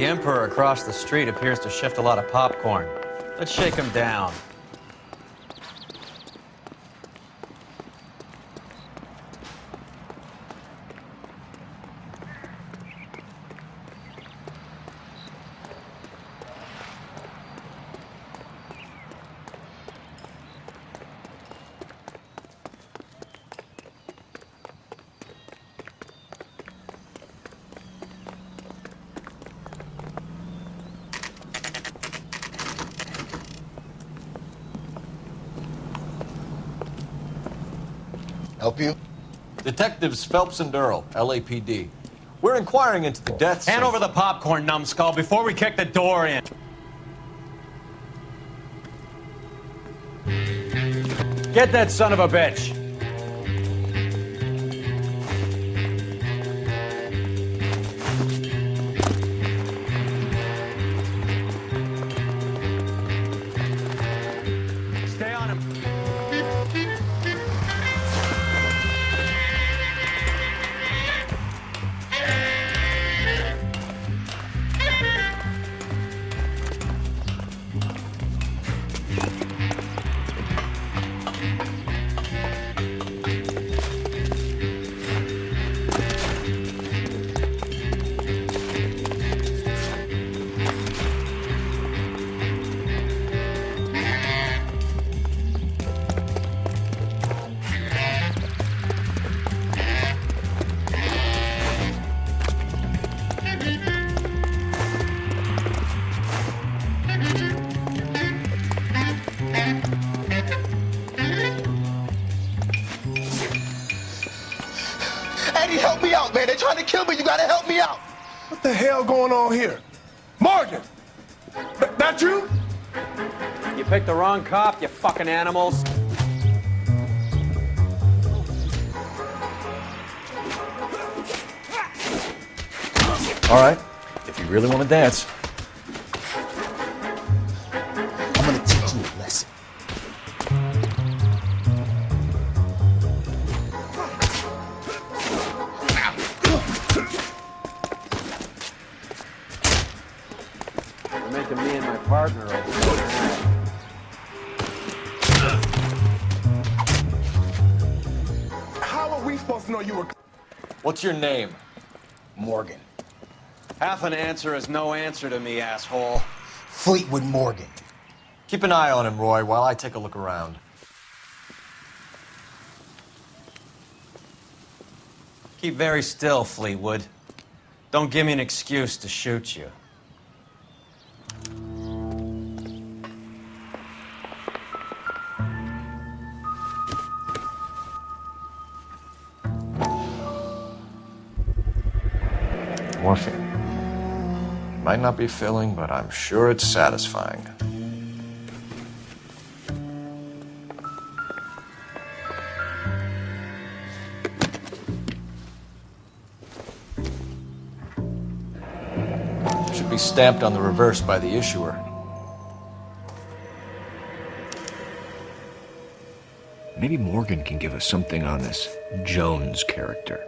The Emperor across the street appears to shift a lot of popcorn. Let's shake him down. Help you? Detectives Phelps and Earl, LAPD. We're inquiring into the deaths Hand over the popcorn, numbskull, before we kick the door in. Get that son of a bitch. Stay on him. Eddie, help me out, man. They're trying to kill me. You gotta help me out. What the hell going on here? Morgan! That you? You picked the wrong cop, you fucking animals. All right, if you really want to dance. I'm gonna teach you a lesson. You're making me and my partner over there. How are we supposed to know you were... What's your name? Morgan. Half an answer is no answer to me, asshole. Fleetwood Morgan. Keep an eye on him, Roy, while I take a look around. Keep very still, Fleetwood. Don't give me an excuse to shoot you. Morphine. Might not be filling, but I'm sure it's satisfying. Should be stamped on the reverse by the issuer. Maybe Morgan can give us something on this Jones character.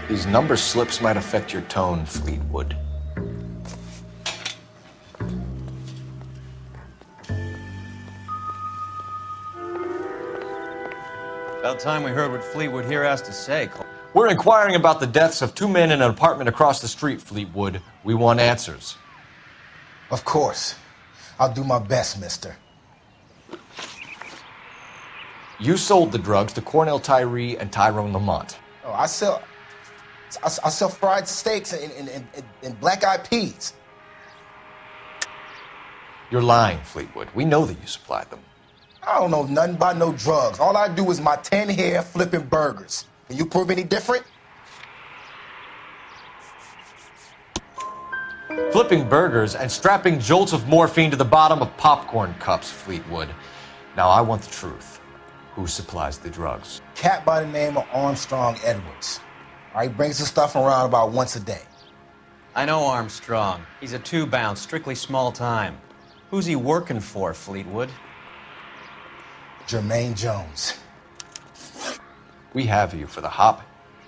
These number slips might affect your tone, Fleetwood. About time we heard what Fleetwood here has to say. We're inquiring about the deaths of two men in an apartment across the street, Fleetwood. We want answers. Of course. I'll do my best, mister. You sold the drugs to Cornell Tyree and Tyrone Lamont. Oh, I sell fried steaks and black-eyed peas. You're lying, Fleetwood. We know that you supplied them. I don't know nothing about no drugs. All I do is my 10 hair flipping burgers. Can you prove any different? Flipping burgers and strapping jolts of morphine to the bottom of popcorn cups, Fleetwood. Now I want the truth. Who supplies the drugs? Cat by the name of Armstrong Edwards. All right, brings the stuff around about once a day. I know Armstrong. He's a two-bound, strictly small time. Who's he working for, Fleetwood? Jermaine Jones. We have you for the hop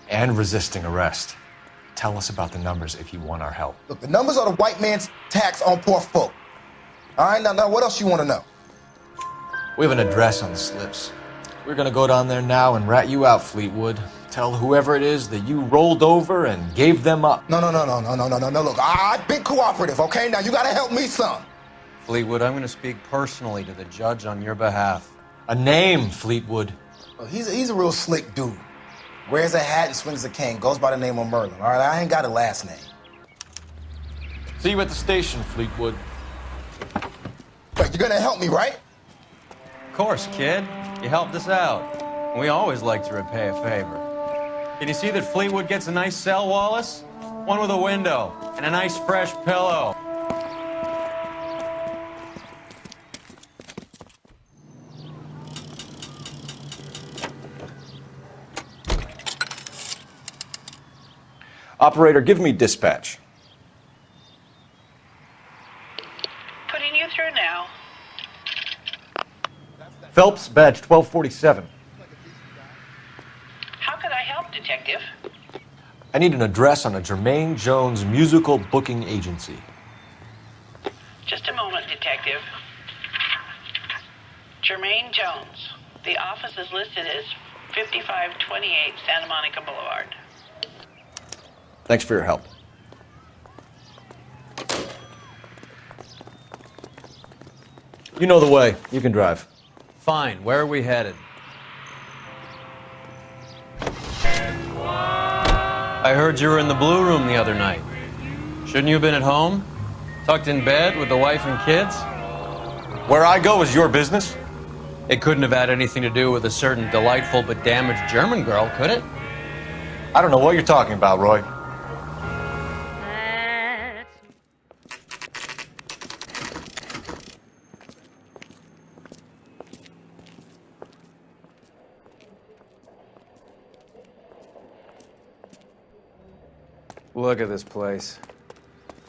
and resisting arrest. Tell us about the numbers if you want our help. Look, the numbers are the white man's tax on poor folk. All right, now what else you want to know? We have an address on the slips. We're gonna go down there now and rat you out, Fleetwood. Tell whoever it is that you rolled over and gave them up. No. Look, I've been cooperative, okay? Now you gotta help me some. Fleetwood, I'm going to speak personally to the judge on your behalf. A name, Fleetwood. Look, he's a real slick dude. Wears a hat and swings a cane. Goes by the name of Merlin. All right, I ain't got a last name. See you at the station, Fleetwood. But you're gonna help me, right? Of course, kid. You helped us out. We always like to repay a favor. Can you see that Fleetwood gets a nice cell, Wallace? One with a window and a nice fresh pillow. Operator, give me dispatch. Putting you through now. Phelps, badge 1247. How could I help, Detective? I need an address on a Jermaine Jones musical booking agency. Just a moment, Detective. Jermaine Jones. The office is listed as 5528 Santa Monica Boulevard. Thanks for your help. You know the way. You can drive. Fine. Where are we headed? I heard you were in the Blue Room the other night. Shouldn't you have been at home? Tucked in bed with the wife and kids? Where I go is your business? It couldn't have had anything to do with a certain delightful but damaged German girl, could it? I don't know what you're talking about, Roy. Look at this place.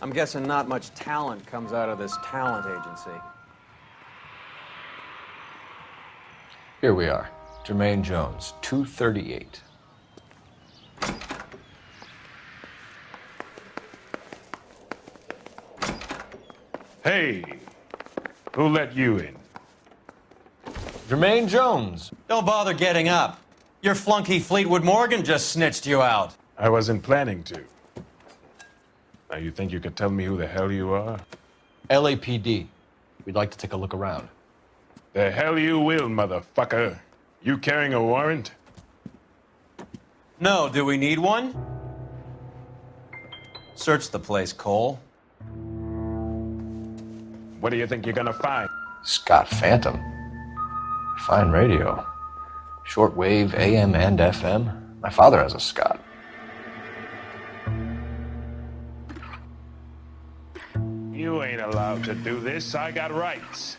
I'm guessing not much talent comes out of this talent agency. Here we are. Jermaine Jones, 238. Hey, who let you in? Jermaine Jones. Don't bother getting up. Your flunky Fleetwood Morgan just snitched you out. I wasn't planning to. Now you think you could tell me who the hell you are? LAPD. We'd like to take a look around. The hell you will, motherfucker. You carrying a warrant? No, do we need one? Search the place, Cole. What do you think you're gonna find? Scott Phantom. Fine radio. Shortwave, AM and FM. My father has a Scott. You ain't allowed to do this. I got rights.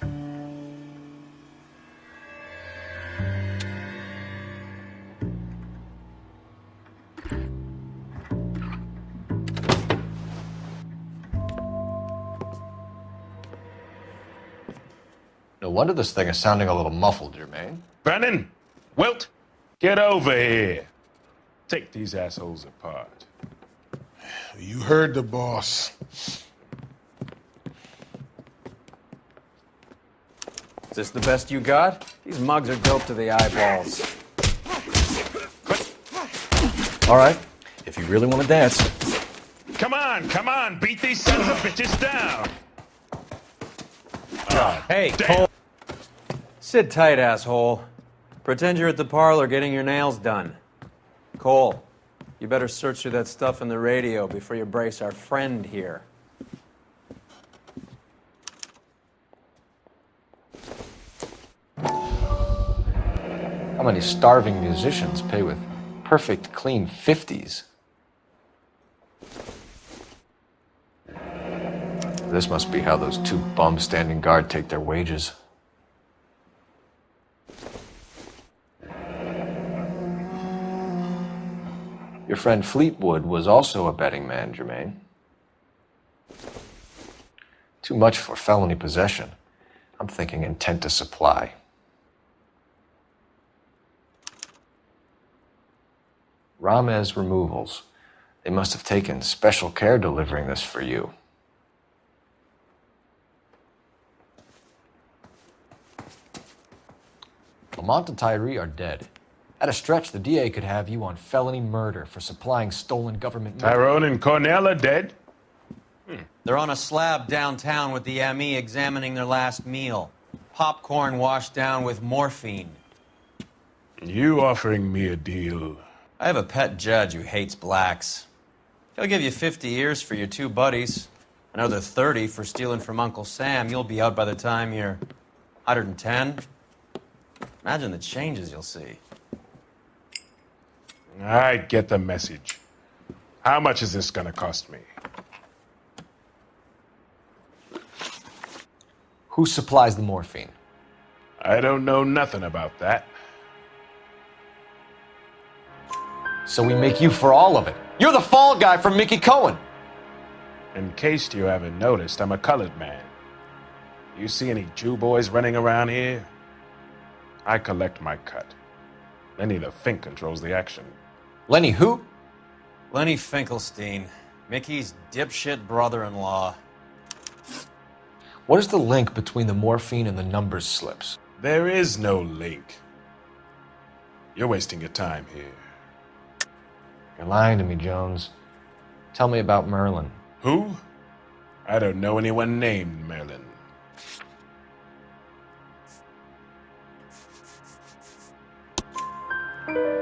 No wonder this thing is sounding a little muffled, Jermaine. Brennan, Wilt, get over here. Take these assholes apart. You heard the boss. Is this the best you got? These mugs are dope to the eyeballs. All right, if you really want to dance. Come on, beat these sons of bitches down. Hey, damn. Cole. Sit tight, asshole. Pretend you're at the parlor getting your nails done. Cole, you better search through that stuff in the radio before you brace our friend here. How many starving musicians pay with perfect, clean 50s? This must be how those two bums standing guard take their wages. Your friend Fleetwood was also a betting man, Jermaine. Too much for felony possession. I'm thinking intent to supply. Ramez Removals. They must have taken special care delivering this for you. Lamont and Tyree are dead. At a stretch, the DA could have you on felony murder for supplying stolen government money. Tyrone and Cornell are dead? They're on a slab downtown with the ME examining their last meal. Popcorn washed down with morphine. You offering me a deal? I have a pet judge who hates blacks. He'll give you 50 years for your two buddies. Another 30 for stealing from Uncle Sam. You'll be out by the time you're 110. Imagine the changes you'll see. I get the message. How much is this gonna cost me? Who supplies the morphine? I don't know nothing about that. So we make you for all of it. You're the fall guy from Mickey Cohen. In case you haven't noticed, I'm a colored man. You see any Jew boys running around here? I collect my cut. Lenny the Fink controls the action. Lenny who? Lenny Finkelstein, Mickey's dipshit brother-in-law. What is the link between the morphine and the numbers slips? There is no link. You're wasting your time here. You're lying to me, Jones. Tell me about Merlin. Who? I don't know anyone named Merlin.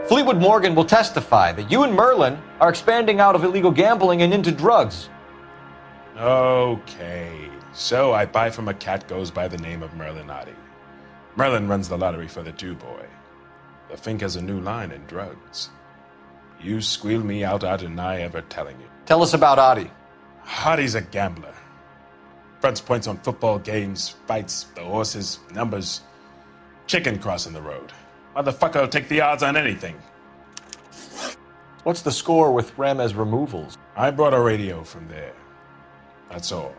Fleetwood Morgan will testify that you and Merlin are expanding out of illegal gambling and into drugs. Okay, so I buy from a cat goes by the name of Merlinotti. Merlin runs the lottery for the Jew boy. The Fink has a new line in drugs. You squeal me out, I deny ever telling you. Tell us about Adi. Hardy's a gambler. Fronts points on football games, fights, the horses, numbers. Chicken crossing the road. Motherfucker will take the odds on anything. What's the score with Ramez Removals? I brought a radio from there. That's all.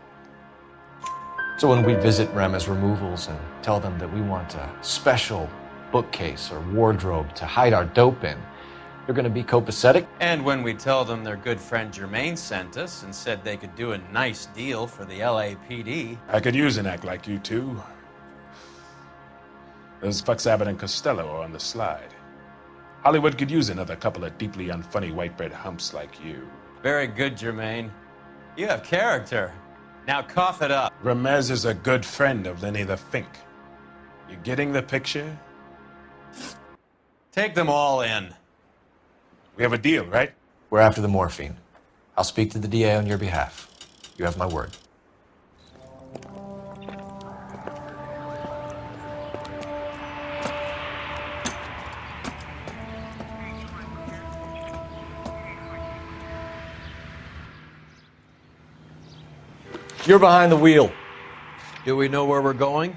So when we visit Ramez Removals and tell them that we want a special bookcase or wardrobe to hide our dope in, they're going to be copacetic? And when we tell them their good friend Jermaine sent us and said they could do a nice deal for the LAPD. I could use an act like you two. Those fucks Abbott and Costello are on the slide. Hollywood could use another couple of deeply unfunny white bread humps like you. Very good, Jermaine. You have character. Now cough it up. Ramez is a good friend of Lenny the Fink. You getting the picture? Take them all in. We have a deal, right? We're after the morphine. I'll speak to the DA on your behalf. You have my word. You're behind the wheel. Do we know where we're going?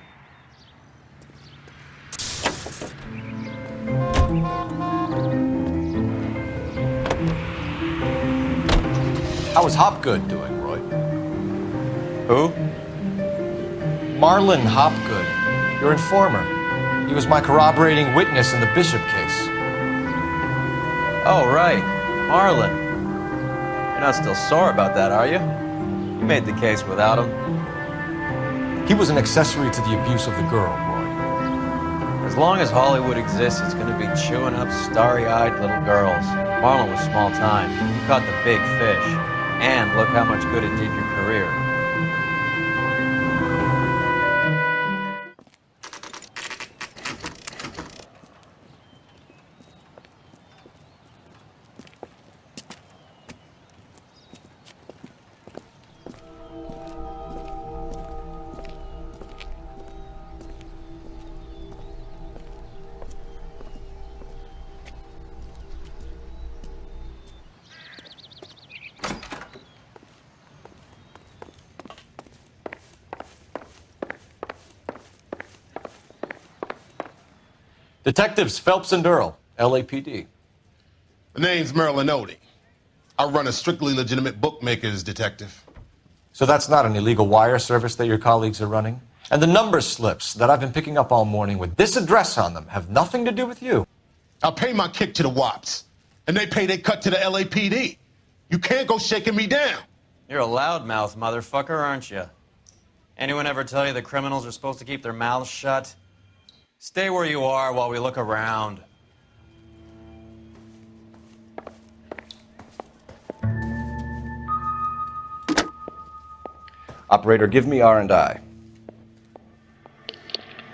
How is Hopgood doing, Roy? Who? Marlon Hopgood, your informer. He was my corroborating witness in the Bishop case. Oh, right. Marlon. You're not still sore about that, are you? You made the case without him. He was an accessory to the abuse of the girl, Roy. As long as Hollywood exists, it's going to be chewing up starry-eyed little girls. Marlon was small time. You caught the big fish. And look how much good it did your career. Detectives Phelps and Earl, LAPD. The name's Merlinotti. I run a strictly legitimate bookmaker's detective. So that's not an illegal wire service that your colleagues are running? And the number slips that I've been picking up all morning with this address on them have nothing to do with you? I'll pay my kick to the Wops, and they pay their cut to the LAPD. You can't go shaking me down. You're a loudmouth motherfucker, aren't you? Anyone ever tell you the criminals are supposed to keep their mouths shut? Stay where you are while we look around. Operator, give me R&I.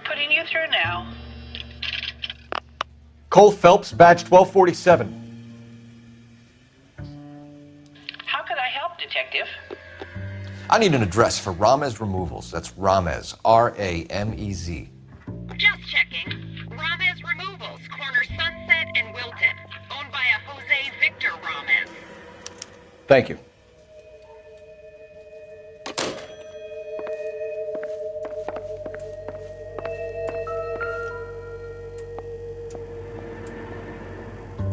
Putting you through now. Cole Phelps, badge 1247. How could I help, Detective? I need an address for Ramez Removals. That's Ramez, R-A-M-E-Z. Just checking. Ramez Removals, corner Sunset and Wilton. Owned by a Jose Victor Ramez. Thank you.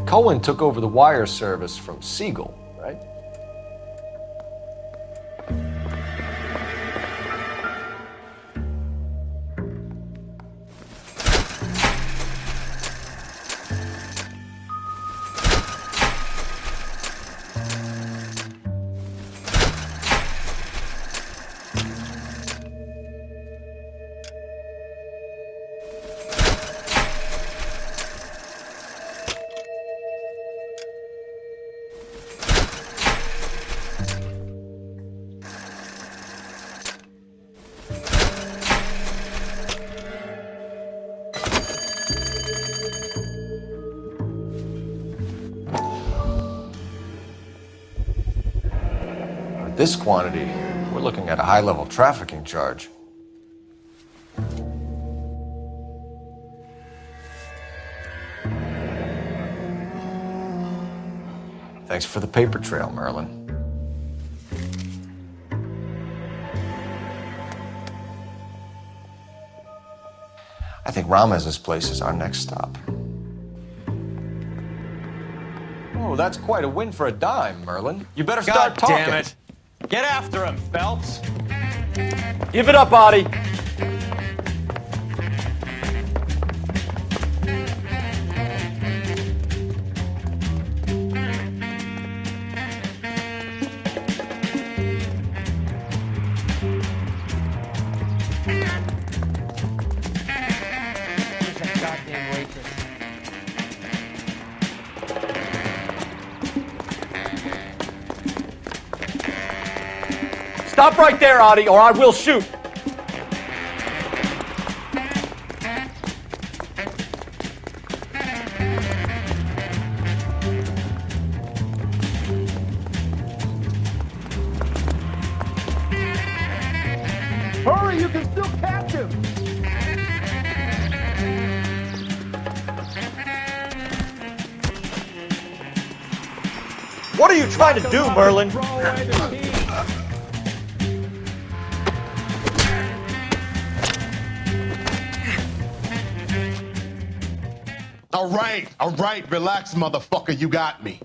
Cohen took over the wire service from Siegel, right? This quantity, we're looking at a high-level trafficking charge. Thanks for the paper trail, Merlin. I think Ramez's place is our next stop. Oh, that's quite a win for a dime, Merlin. You better start God talking. damn it! Get after him, Phelps! Give it up, Audie. Stop right there, Audie, or I will shoot. Hurry, you can still catch him. What are you trying to do, Merlin? All right, relax, motherfucker, you got me.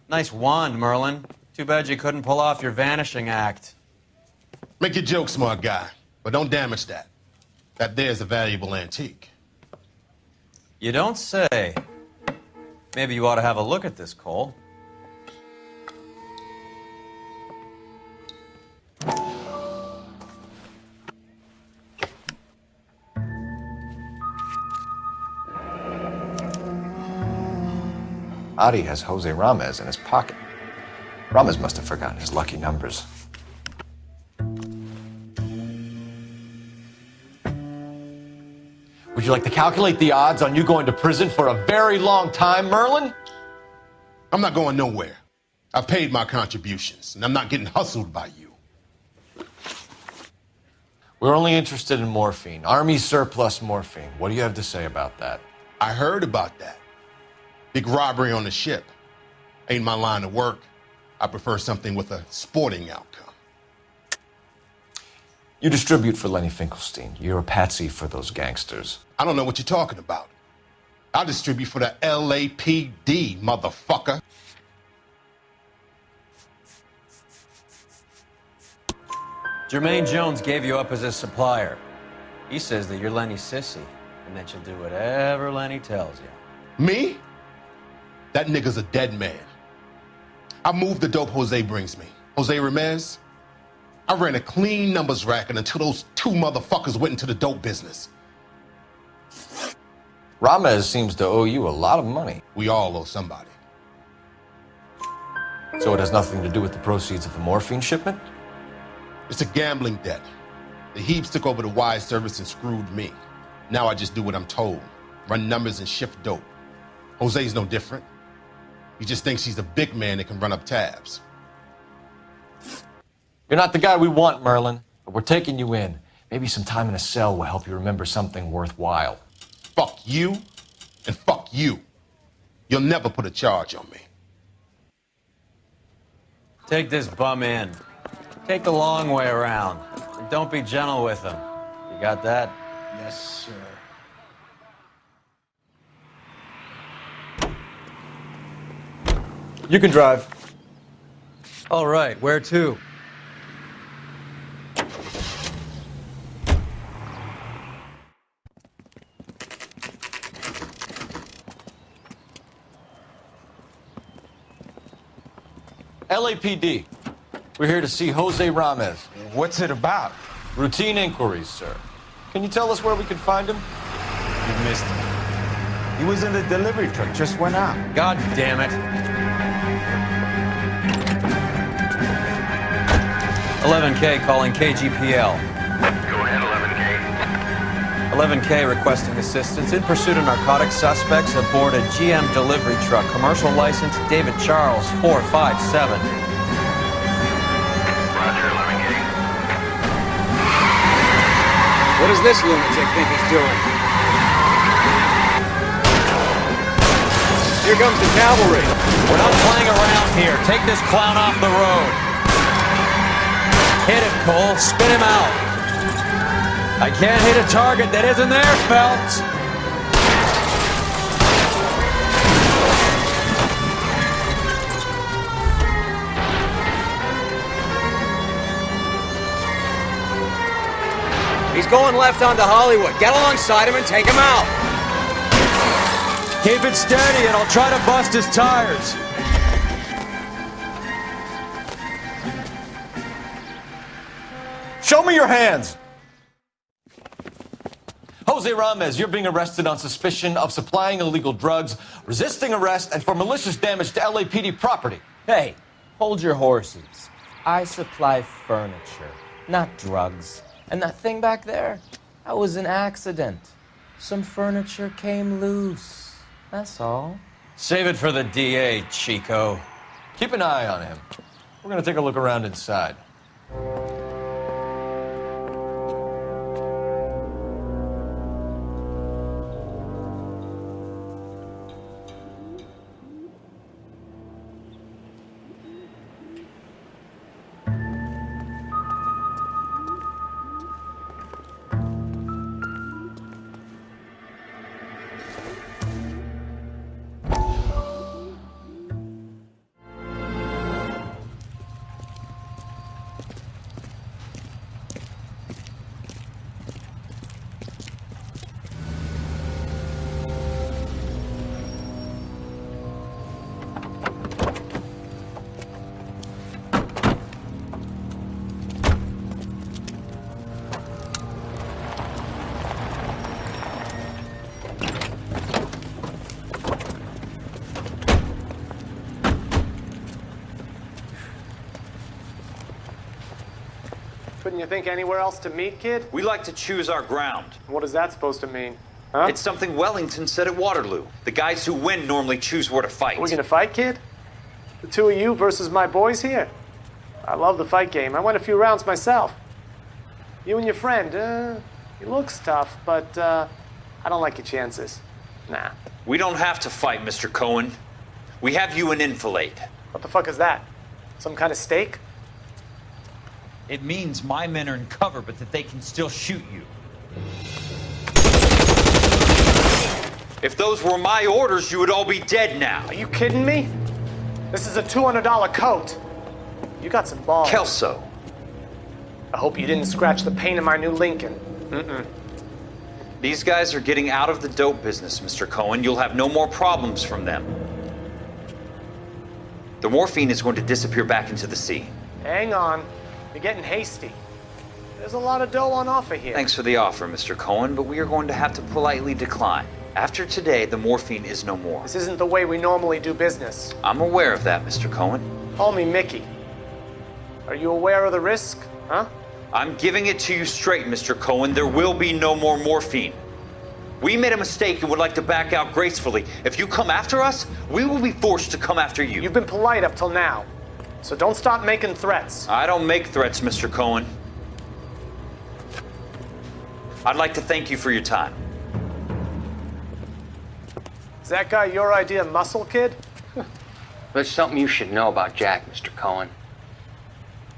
Nice wand, Merlin. Too bad you couldn't pull off your vanishing act. Make your joke, smart guy, but don't damage that. That there's a valuable antique. You don't say. Maybe you ought to have a look at this, Cole. Audie has Jose Ramez in his pocket. Ramez must have forgotten his lucky numbers. Would you like to calculate the odds on you going to prison for a very long time, Merlin? I'm not going nowhere. I've paid my contributions, and I'm not getting hustled by you. We're only interested in morphine. Army surplus morphine. What do you have to say about that? I heard about that. Big robbery on the ship. Ain't my line of work. I prefer something with a sporting outcome. You distribute for Lenny Finkelstein. You're a patsy for those gangsters. I don't know what you're talking about. I distribute for the LAPD, motherfucker. Jermaine Jones gave you up as his supplier. He says that you're Lenny's sissy, and that you'll do whatever Lenny tells you. Me? That nigga's a dead man. I moved the dope Jose brings me. Jose Ramirez? I ran a clean numbers racket until those two motherfuckers went into the dope business. Ramez seems to owe you a lot of money. We all owe somebody. So it has nothing to do with the proceeds of the morphine shipment? It's a gambling debt. The Heaps took over the wire service and screwed me. Now I just do what I'm told. Run numbers and shift dope. Jose's no different. He just thinks he's a big man that can run up tabs. You're not the guy we want, Merlin, but we're taking you in. Maybe some time in a cell will help you remember something worthwhile. Fuck you, and fuck you. You'll never put a charge on me. Take this bum in. Take the long way around. And don't be gentle with him. You got that? Yes, sir. You can drive. All right, where to? LAPD. We're here to see Jose Ramez. What's it about? Routine inquiries, sir. Can you tell us where we can find him? You missed him. He was in the delivery truck, just went out. God damn it. 11K calling KGPL. Go ahead, 11K. 11K requesting assistance in pursuit of narcotic suspects aboard a GM delivery truck. Commercial license David Charles 457. Roger, 11K. What does this lunatic think he's doing? Here comes the cavalry. We're not playing around here. Take this clown off the road. Hit it, Cole. Spin him out. I can't hit a target that isn't there, Phelps. He's going left onto Hollywood. Get alongside him and take him out. Keep it steady and I'll try to bust his tires. Show me your hands! Jose Ramez, you're being arrested on suspicion of supplying illegal drugs, resisting arrest, and for malicious damage to LAPD property. Hey, hold your horses. I supply furniture, not drugs. And that thing back there, that was an accident. Some furniture came loose. That's all. Save it for the DA, Chico. Keep an eye on him. We're gonna take a look around inside. Couldn't you think anywhere else to meet, kid? We like to choose our ground. What is that supposed to mean? Huh? It's something Wellington said at Waterloo. The guys who win normally choose where to fight. We gonna fight, kid? The two of you versus my boys here? I love the fight game. I went a few rounds myself. You and your friend, he looks tough, but I don't like your chances. Nah. We don't have to fight, Mr. Cohen. We have you an enfilade. What the fuck is that? Some kind of steak? It means my men are in cover, but that they can still shoot you. If those were my orders, you would all be dead now. Are you kidding me? This is a $200 coat. You got some balls. Kelso. I hope you didn't scratch the paint in my new Lincoln. These guys are getting out of the dope business, Mr. Cohen. You'll have no more problems from them. The morphine is going to disappear back into the sea. Hang on. You're getting hasty. There's a lot of dough on offer here. Thanks for the offer, Mr. Cohen, but we are going to have to politely decline. After today, the morphine is no more. This isn't the way we normally do business. I'm aware of that, Mr. Cohen. Call me Mickey. Are you aware of the risk, huh? I'm giving it to you straight, Mr. Cohen. There will be no more morphine. We made a mistake and would like to back out gracefully. If you come after us, we will be forced to come after you. You've been polite up till now, so don't stop making threats. I don't make threats, Mr. Cohen. I'd like to thank you for your time. Is that guy your idea of muscle, kid? There's something you should know about Jack, Mr. Cohen.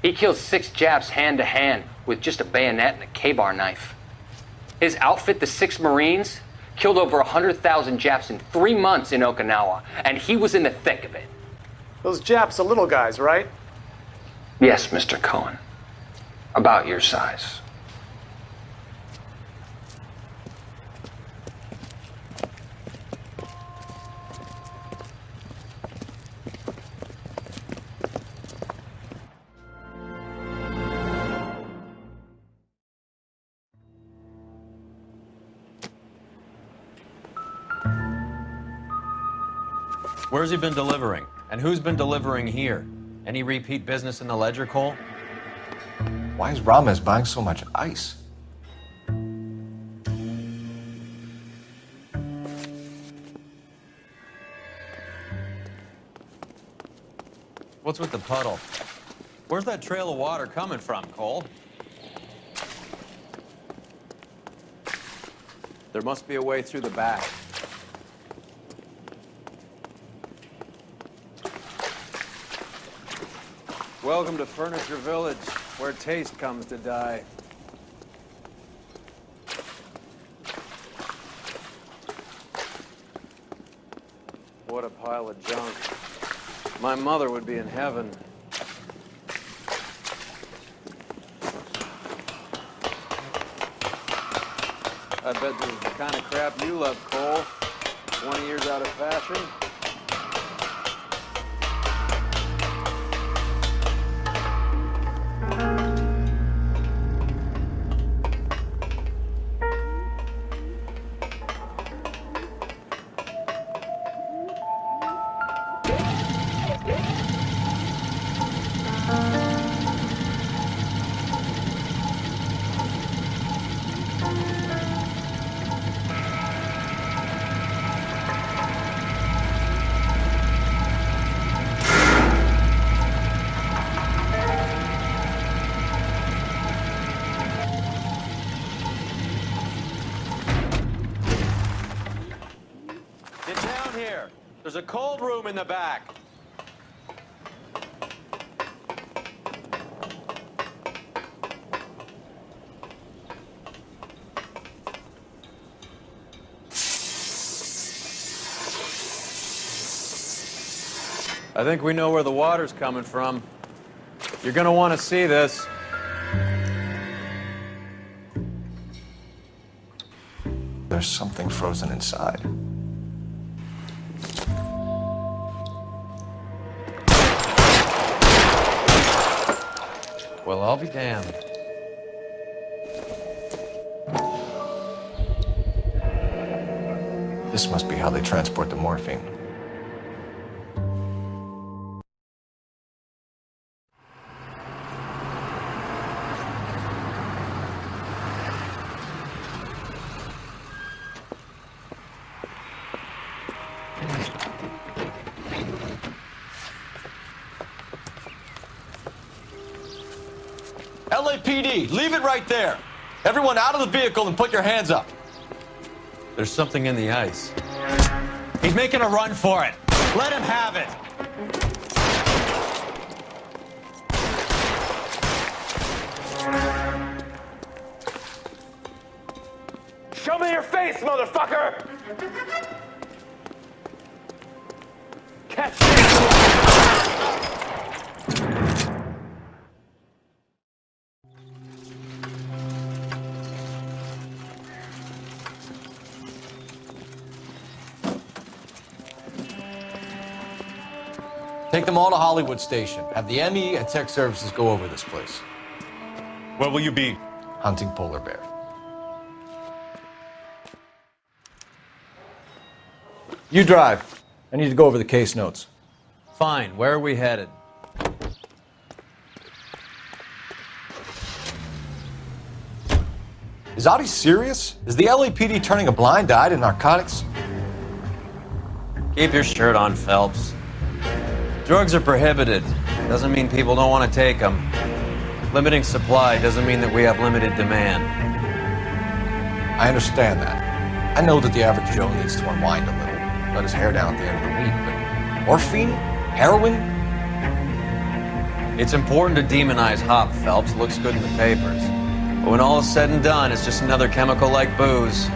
He killed 6 Japs hand to hand with just a bayonet and a K-bar knife. His outfit, the 6 Marines, killed over 100,000 Japs in 3 months in Okinawa, and he was in the thick of it. Those Japs are little guys, right? Yes, Mr. Cohen. About your size. Where's he been delivering? And who's been delivering here? Any repeat business in the ledger, Cole? Why is Ramos buying so much ice? What's with the puddle? Where's that trail of water coming from, Cole? There must be a way through the back. Welcome to Furniture Village, where taste comes to die. What a pile of junk. My mother would be in heaven. I bet this is the kind of crap you love, Cole. 20 years out of fashion. There's a cold room in the back. I think we know where the water's coming from. You're gonna want to see this. There's something frozen inside. Well, I'll be damned. This must be how they transport the morphine. LAPD, leave it right there. Everyone out of the vehicle and put your hands up. There's something in the ice. He's making a run for it. Let him have it. Show me your face, motherfucker! Catch me! Take them all to Hollywood Station. Have the ME and tech services go over this place. Where will you be? Hunting polar bear. You drive. I need to go over the case notes. Fine. Where are we headed? Is Audie serious? Is the LAPD turning a blind eye to narcotics? Keep your shirt on, Phelps. Drugs are prohibited. Doesn't mean people don't want to take them. Limiting supply doesn't mean that we have limited demand. I understand that. I know that the average Joe needs to unwind a little, let his hair down at the end of the week, but morphine? Heroin? It's important to demonize hop, Phelps. Looks good in the papers. But when all is said and done, it's just another chemical like booze.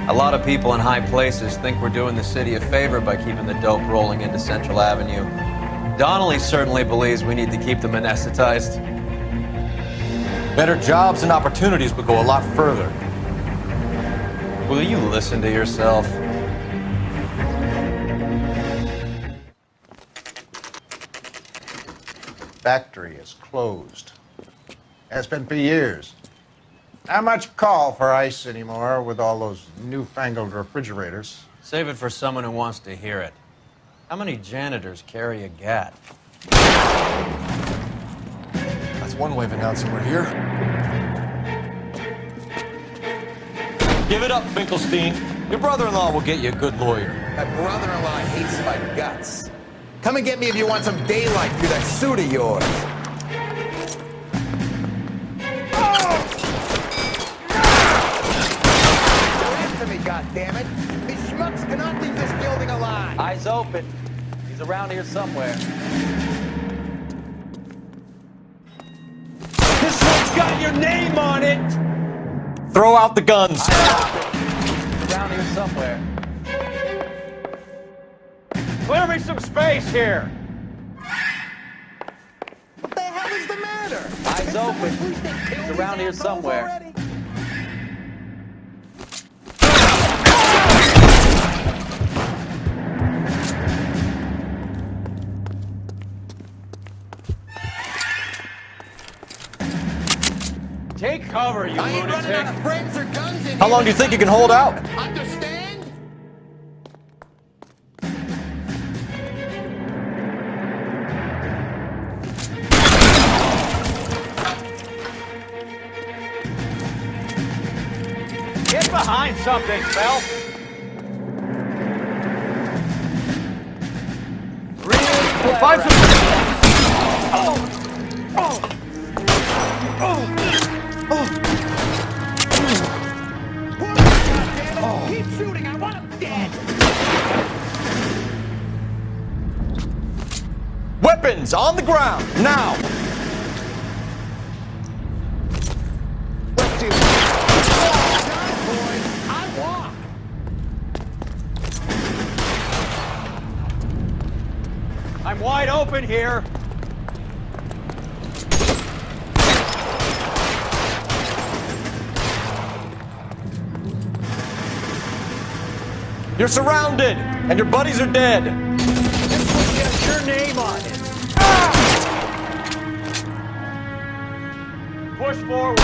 A lot of people in high places think we're doing the city a favor by keeping the dope rolling into Central Avenue. Donnelly certainly believes we need to keep them anesthetized. Better jobs and opportunities would go a lot further. Will you listen to yourself? Factory is closed. Has been for years. Not much call for ice anymore with all those newfangled refrigerators. Save it for someone who wants to hear it. How many janitors carry a gat? That's one way of announcing we're here. Give it up, Finkelstein. Your brother-in-law will get you a good lawyer. My brother-in-law hates my guts. Come and get me if you want some daylight through that suit of yours. Me, goddammit! These schmucks cannot leave this building alive! Eyes open. He's around here somewhere. This one's got your name on it! Throw out the guns! He's around here somewhere. Clear me some space here! What the hell is the matter? Eyes open. He's around here somewhere. Already? Take cover, you I ain't running out lunatic! of friends or guns in How long do you think you can hold out? Understand? Get behind something, Phelps! Find some... Keep shooting! I want him dead! Weapons on the ground, now! Let's do it. Boys, I walk! I'm wide open here! You're surrounded, and your buddies are dead. This one gets your name on it! Push forward!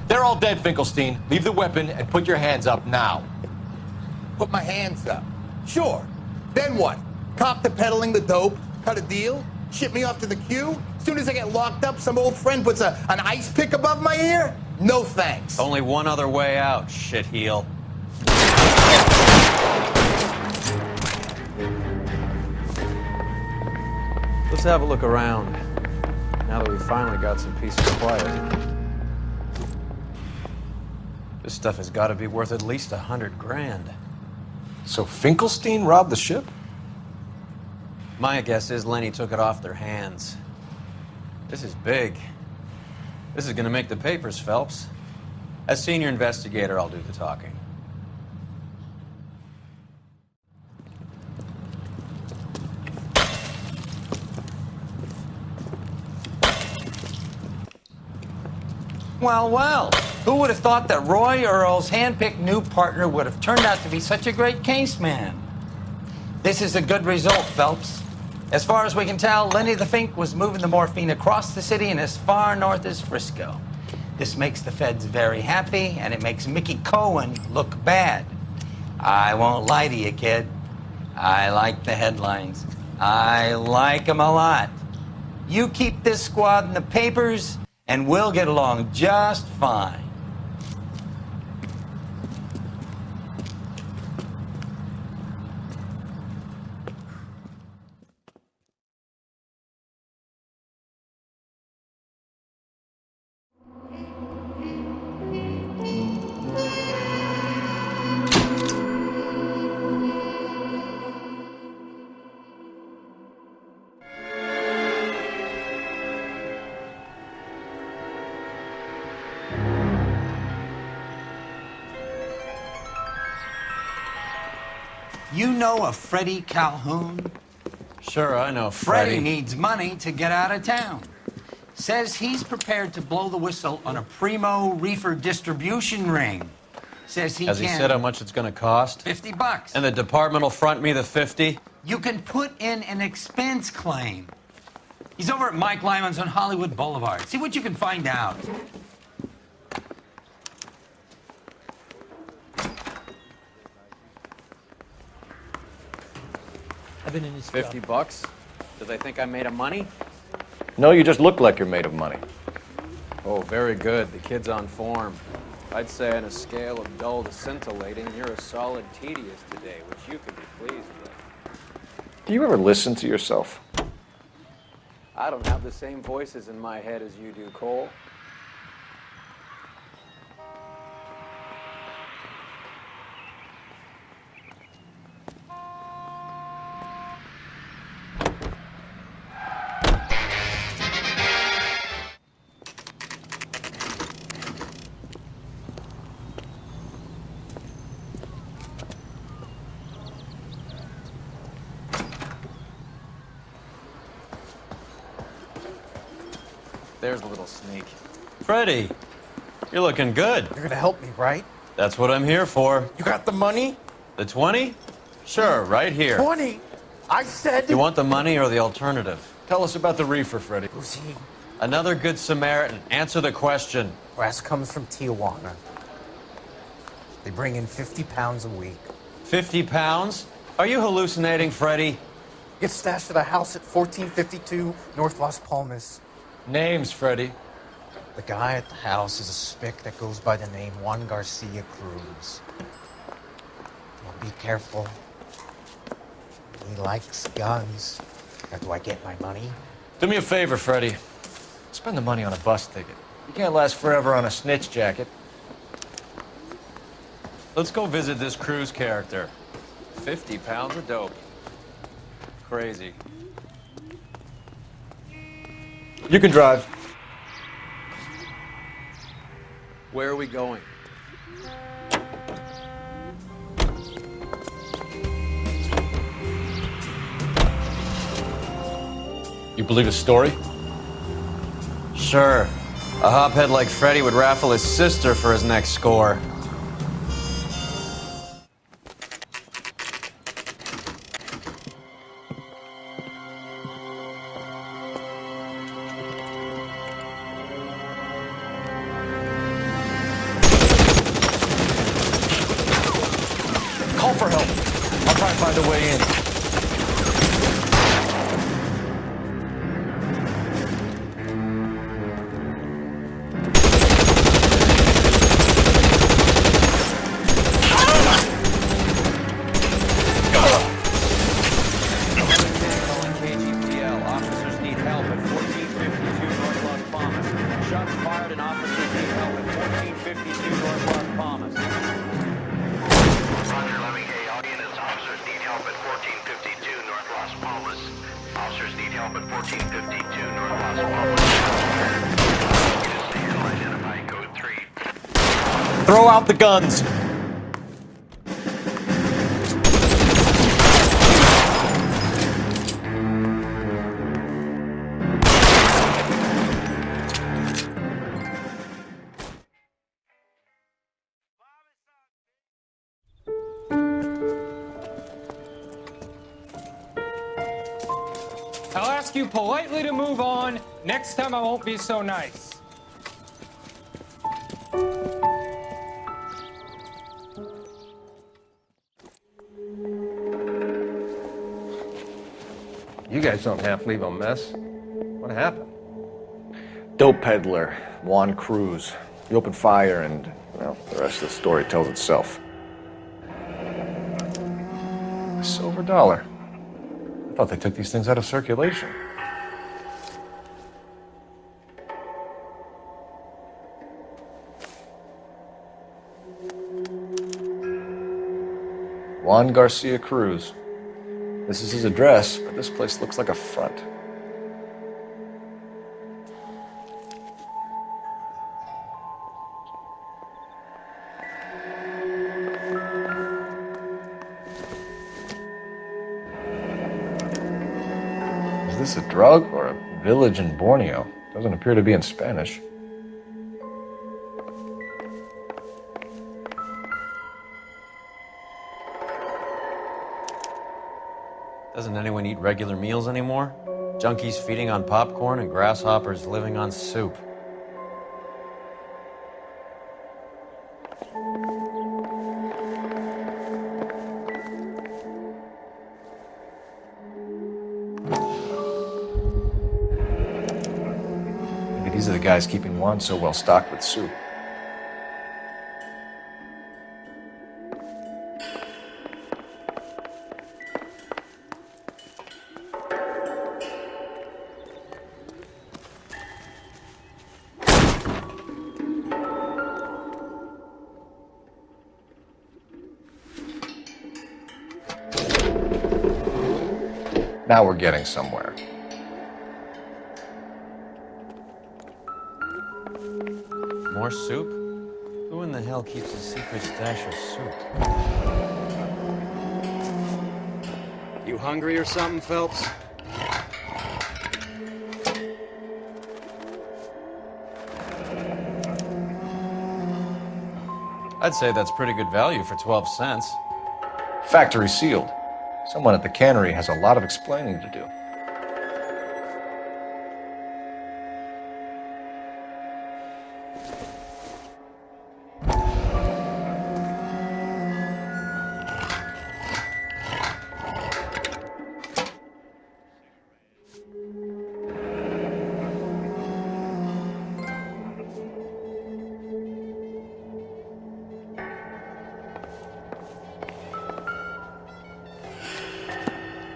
They're all dead, Finkelstein. Leave the weapon and put your hands up now. Put my hands up. Sure. Then what? Cop to peddling the dope? Cut a deal? Ship me off to the queue? Soon as I get locked up, some old friend puts an ice pick above my ear? No thanks. Only one other way out, shitheel. Let's have a look around, now that we finally got some peace and quiet. This stuff has got to be worth at least $100 grand. So Finkelstein robbed the ship? My guess is Lenny took it off their hands. This is big. This is gonna make the papers, Phelps. As senior investigator, I'll do the talking. Well, well. Who would have thought that Roy Earl's hand-picked new partner would have turned out to be such a great case man? This is a good result, Phelps. As far as we can tell, Lenny the Fink was moving the morphine across the city and as far north as Frisco. This makes the feds very happy, and it makes Mickey Cohen look bad. I won't lie to you, kid. I like the headlines. I like them a lot. You keep this squad in the papers, and we'll get along just fine. You know a Freddie Calhoun? Sure, I know Freddie Freddie. needs money to get out of town. Says he's prepared to blow the whistle on a primo reefer distribution ring. Says he Has he said how much it's going to cost? $50. And the department will front me the 50? You can put in an expense claim. He's over at Mike Lyman's on Hollywood Boulevard. See what you can find out. I've been in his $50? Do they think I'm made of money? No, you just look like you're made of money. Oh, very good. The kid's on form. I'd say on a scale of dull to scintillating, you're a solid tedious today, which you could be pleased with. Do you ever listen to yourself? I don't have the same voices in my head as you do, Cole. There's a little sneak. Freddie, you're looking good. You're gonna help me, right? That's what I'm here for. You got the money? The 20? Sure, right here. 20? I said... You want the money or the alternative? Tell us about the reefer, Freddie. Who's he? Another good Samaritan. Answer the question. Brass comes from Tijuana. They bring in 50 pounds a week. 50 pounds? Are you hallucinating, Freddie? Gets stashed at a house at 1452 North Las Palmas. Names, Freddie. The guy at the house is a spick that goes by the name Juan Garcia Cruz. Well, be careful. He likes guns. How do I get my money? Do me a favor, Freddie. Spend the money on a bus ticket. You can't last forever on a snitch jacket. Let's go visit this Cruz character. 50 pounds of dope. Crazy. You can drive. Where are we going? You believe his story? Sure. A hophead like Freddie would raffle his sister for his next score. Call for help. I'll try and find a way in. Officers need help at 1452 North Las Palmas. Shots fired and officers need help at 1452 North Las Palmas. Roger, Lemming. Hey, all units, officers need help at 1452 North Las Palmas. Officers need help at 1452 North Las Palmas. Units to handle identifying code 3. Throw out the guns. I'll ask you politely to move on. Next time I won't be so nice. You guys don't half leave a mess. What happened? Dope peddler, Juan Cruz. He opened fire and, well, the rest of the story tells itself. A silver dollar. I thought they took these things out of circulation. Juan Garcia Cruz. This is his address, but this place looks like a front. Is this a drug or a village in Borneo? Doesn't appear to be in Spanish. Doesn't anyone eat regular meals anymore? Junkies feeding on popcorn and grasshoppers living on soup. Maybe these are the guys keeping Juan so well stocked with soup. Now we're getting somewhere. More soup? Who in the hell keeps a secret stash of soup? You hungry or something, Phelps? I'd say that's pretty good value for 12 cents. Factory sealed. Someone at the cannery has a lot of explaining to do.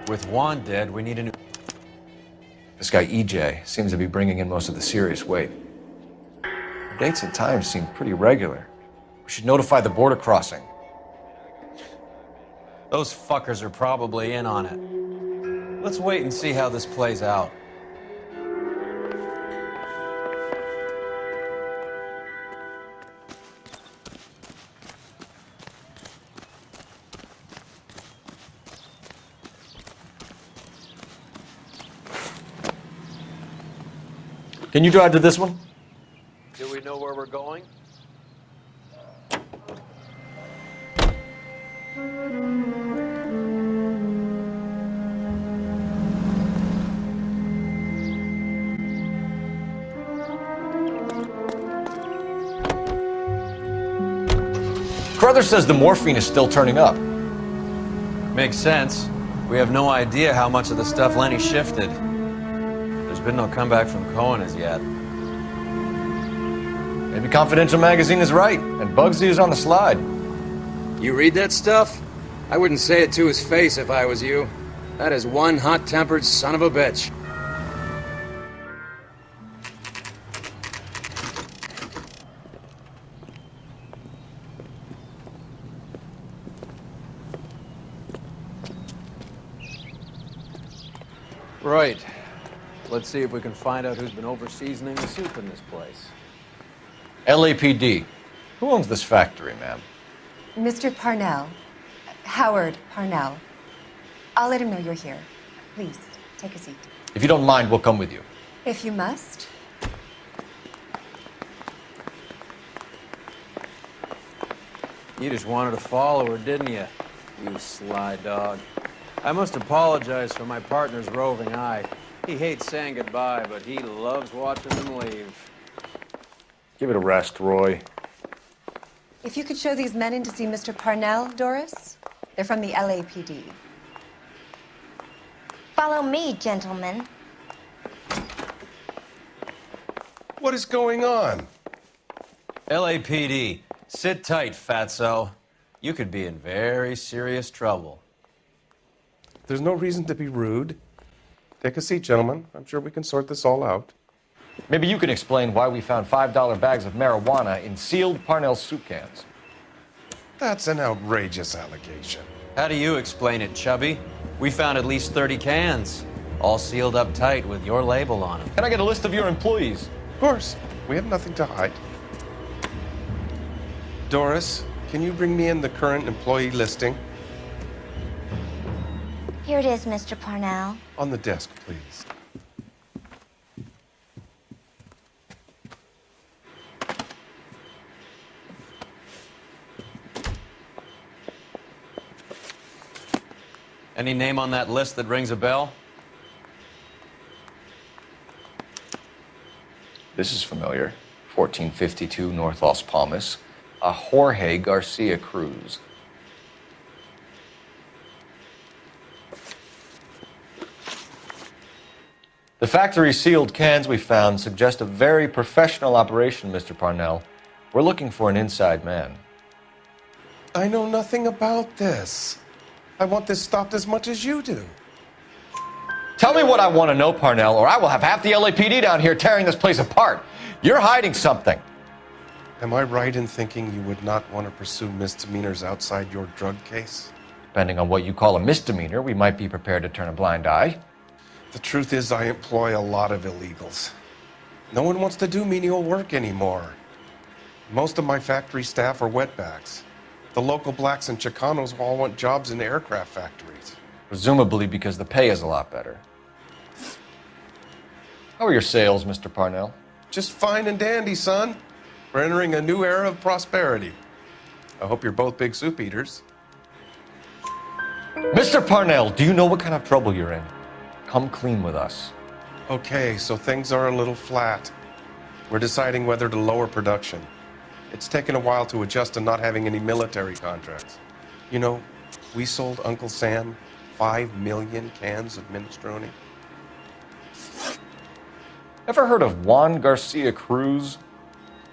With Juan dead, we need a new... This guy EJ seems to be bringing in most of the serious weight. The dates and times seem pretty regular. We should notify the border crossing. Those fuckers are probably in on it. Let's wait and see how this plays out. Can you drive to this one? Do we know where we're going? Carruthers says the morphine is still turning up. Makes sense. We have no idea how much of the stuff Lenny shifted. There's been no comeback from Cohen as yet. Maybe Confidential Magazine is right, and Bugsy is on the slide. You read that stuff? I wouldn't say it to his face if I was you. That is one hot-tempered son of a bitch. Right. Let's see if we can find out who's been over-seasoning the soup in this place. LAPD. Who owns this factory, ma'am? Mr. Parnell. Howard Parnell. I'll let him know you're here. Please, take a seat. If you don't mind, we'll come with you. If you must. You just wanted to follow her, didn't you? You sly dog. I must apologize for my partner's roving eye. He hates saying goodbye, but he loves watching them leave. Give it a rest, Roy. If you could show these men in to see Mr. Parnell, Doris. They're from the LAPD. Follow me, gentlemen. What is going on? LAPD, sit tight, fatso. You could be in very serious trouble. There's no reason to be rude. Take a seat, gentlemen. I'm sure we can sort this all out. Maybe you can explain why we found $5 bags of marijuana in sealed Parnell soup cans. That's an outrageous allegation. How do you explain it, Chubby? We found at least 30 cans, all sealed up tight with your label on them. Can I get a list of your employees? Of course. We have nothing to hide. Doris, can you bring me in the current employee listing? Here it is, Mr. Parnell. On the desk, please. Any name on that list that rings a bell? This is familiar. 1452 North Las Palmas. A Jorge Garcia Cruz. The factory sealed cans we found suggest a very professional operation, Mr. Parnell. We're looking for an inside man. I know nothing about this. I want this stopped as much as you do. Tell me what I want to know, Parnell, or I will have half the LAPD down here tearing this place apart. You're hiding something. Am I right in thinking you would not want to pursue misdemeanors outside your drug case? Depending on what you call a misdemeanor, we might be prepared to turn a blind eye. The truth is, I employ a lot of illegals. No one wants to do menial work anymore. Most of my factory staff are wetbacks. The local blacks and Chicanos all want jobs in aircraft factories. Presumably because the pay is a lot better. How are your sales, Mr. Parnell? Just fine and dandy, son. We're entering a new era of prosperity. I hope you're both big soup eaters. Mr. Parnell, do you know what kind of trouble you're in? Come clean with us. Okay, so things are a little flat. We're deciding whether to lower production. It's taken a while to adjust to not having any military contracts. You know, we sold Uncle Sam 5 million cans of minestrone. Ever heard of Juan Garcia Cruz?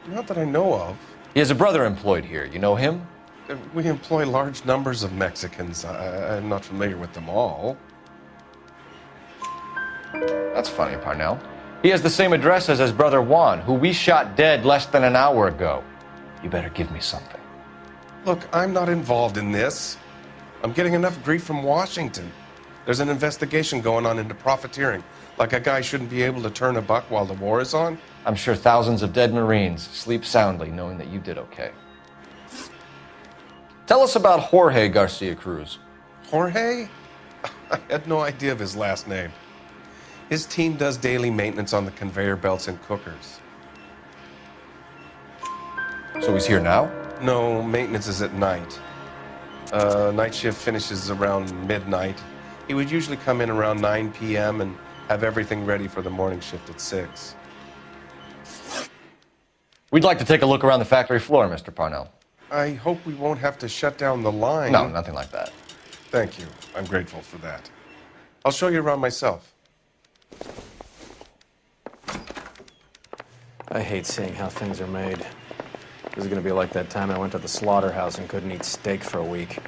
Not that I know of. He has a brother employed here. You know him? We employ large numbers of Mexicans. I'm not familiar with them all. That's funny, Parnell. He has the same address as his brother Juan, who we shot dead less than an hour ago. You better give me something. Look, I'm not involved in this. I'm getting enough grief from Washington. There's an investigation going on into profiteering. Like a guy shouldn't be able to turn a buck while the war is on. I'm sure thousands of dead Marines sleep soundly knowing that you did okay. Tell us about Jorge Garcia Cruz. Jorge? I had no idea of his last name. His team does daily maintenance on the conveyor belts and cookers. So he's here now? No, maintenance is at night. Night shift finishes around midnight. He would usually come in around 9 p.m. and have everything ready for the morning shift at 6. We'd like to take a look around the factory floor, Mr. Parnell. I hope we won't have to shut down the line. No, nothing like that. Thank you. I'm grateful for that. I'll show you around myself. I hate seeing how things are made. This is gonna be like that time I went to the slaughterhouse and couldn't eat steak for a week.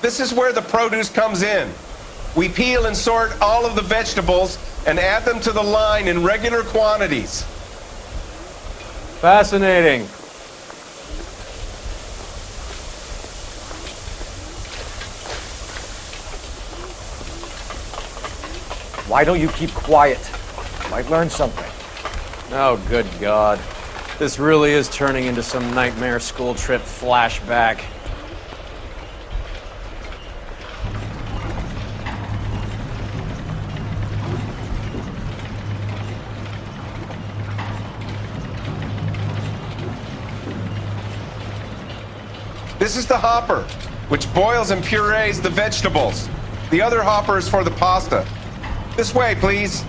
This is where the produce comes in. We peel and sort all of the vegetables and add them to the line in regular quantities. Fascinating. Why don't you keep quiet? Might learn something. Oh, good God. This really is turning into some nightmare school trip flashback. This is the hopper, which boils and purees the vegetables. The other hopper is for the pasta. This way, please.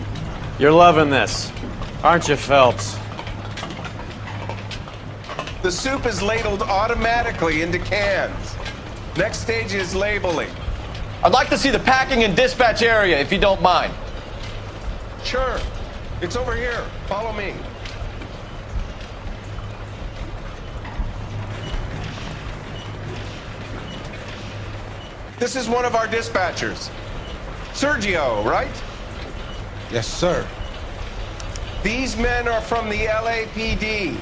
You're loving this, aren't you, Phelps? The soup is ladled automatically into cans. Next stage is labeling. I'd like to see the packing and dispatch area, if you don't mind. Sure. It's over here. Follow me. This is one of our dispatchers. Sergio, right? Yes, sir. These men are from the LAPD.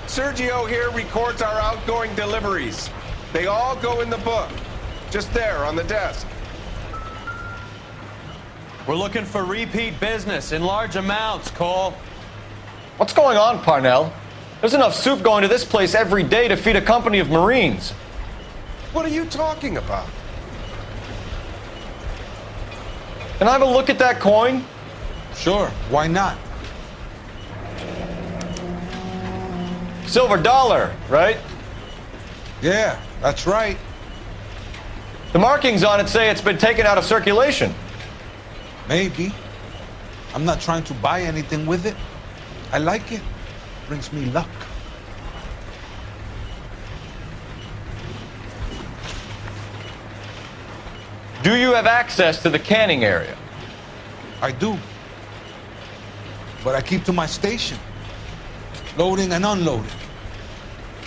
Sergio here records our outgoing deliveries. They all go in the book. Just there on the desk. We're looking for repeat business in large amounts, Cole. What's going on, Parnell? There's enough soup going to this place every day to feed a company of Marines. What are you talking about? Can I have a look at that coin? Sure, why not? Silver dollar, right? Yeah, that's right. The markings on it say it's been taken out of circulation. Maybe. I'm not trying to buy anything with it. I like it. Brings me luck. Do you have access to the canning area? I do. But I keep to my station. Loading and unloading.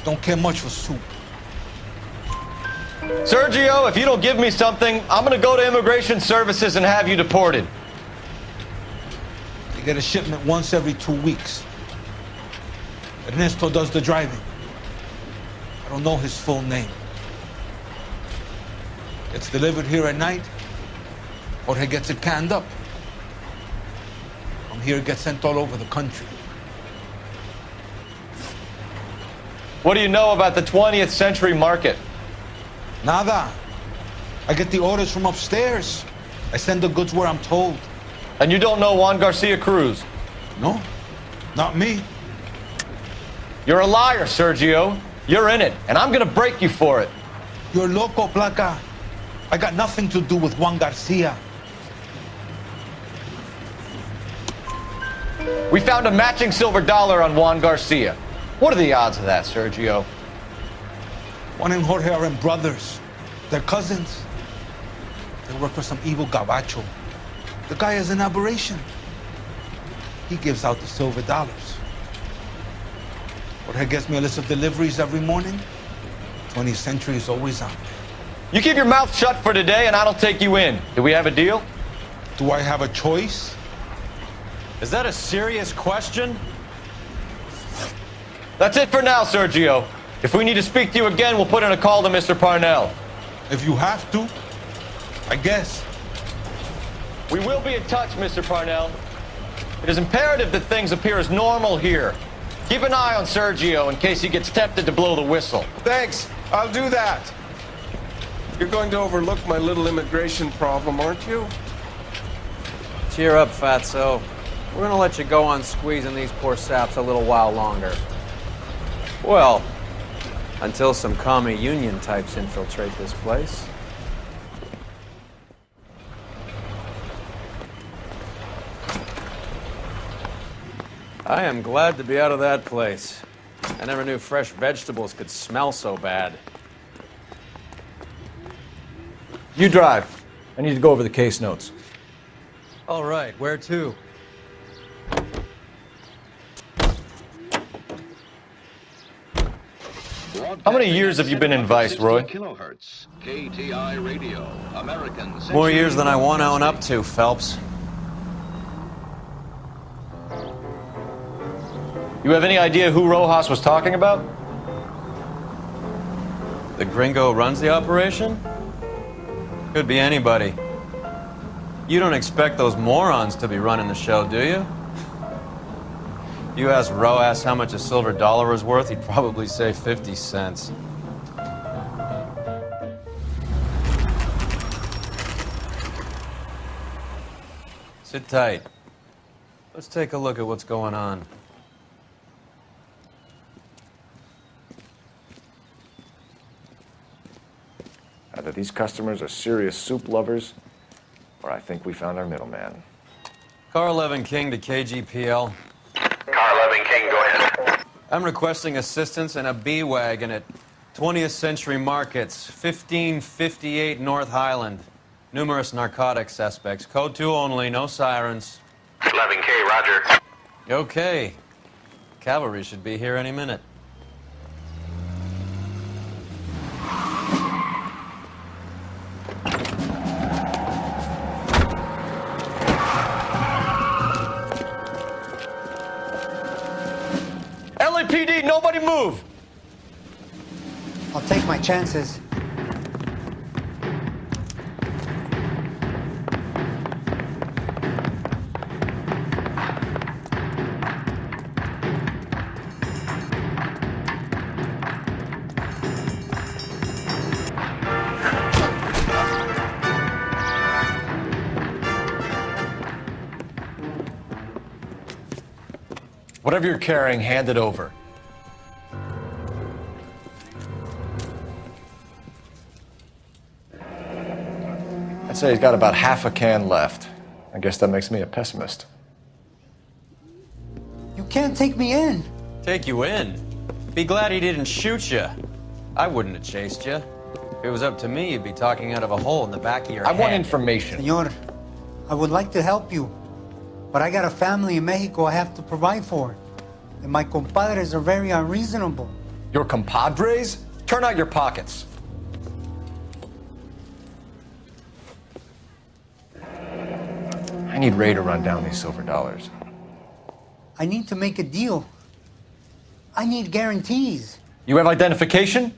Don't care much for soup. Sergio, if you don't give me something, I'm gonna go to Immigration Services and have you deported. You get a shipment once every 2 weeks. Ernesto does the driving. I don't know his full name. It's delivered here at night, or he gets it canned up. From here, it gets sent all over the country. What do you know about the 20th century market? Nada. I get the orders from upstairs. I send the goods where I'm told. And you don't know Juan Garcia Cruz? No, not me. You're a liar, Sergio. You're in it, and I'm gonna break you for it. You're loco, Placa. I got nothing to do with Juan Garcia. We found a matching silver dollar on Juan Garcia. What are the odds of that, Sergio? Juan and Jorge are brothers. They're cousins. They work for some evil gabacho. The guy is an aberration. He gives out the silver dollars. Jorge gets me a list of deliveries every morning. 20th century is always on. You keep your mouth shut for today, and I don't take you in. Do we have a deal? Do I have a choice? Is that a serious question? That's it for now, Sergio. If we need to speak to you again, we'll put in a call to Mr. Parnell. If you have to, I guess. We will be in touch, Mr. Parnell. It is imperative that things appear as normal here. Keep an eye on Sergio in case he gets tempted to blow the whistle. Thanks. I'll do that. You're going to overlook my little immigration problem, aren't you? Cheer up, Fatso. We're gonna let you go on squeezing these poor saps a little while longer. Well, until some commie union types infiltrate this place. I am glad to be out of that place. I never knew fresh vegetables could smell so bad. You drive. I need to go over the case notes. All right, where to? How many years have you been in Vice, Roy? KTI Radio, American. More years than I want to own up to, Phelps. You have any idea who Rojas was talking about? The gringo runs the operation? Could be anybody. You don't expect those morons to be running the show, do you? You asked Roas how much a silver dollar was worth, he'd probably say 50 cents. Sit tight. Let's take a look at what's going on. Either these customers are serious soup lovers, or I think we found our middleman. Car 11 King to KGPL. Car 11 King, go ahead. I'm requesting assistance in a B-Wagon at 20th Century Markets, 1558 North Highland. Numerous narcotic suspects. Code 2 only, no sirens. 11K, roger. Okay. Cavalry should be here any minute. LAPD, nobody move! I'll take my chances. Whatever you're carrying, hand it over. I'd say he's got about half a can left. I guess that makes me a pessimist. You can't take me in. Take you in? Be glad he didn't shoot you. I wouldn't have chased you. If it was up to me, you'd be talking out of a hole in the back of your head. I want information. Senor, I would like to help you, but I got a family in Mexico I have to provide for. And my compadres are very unreasonable. Your compadres? Turn out your pockets. I need Ray to run down these silver dollars. I need to make a deal. I need guarantees. You have identification?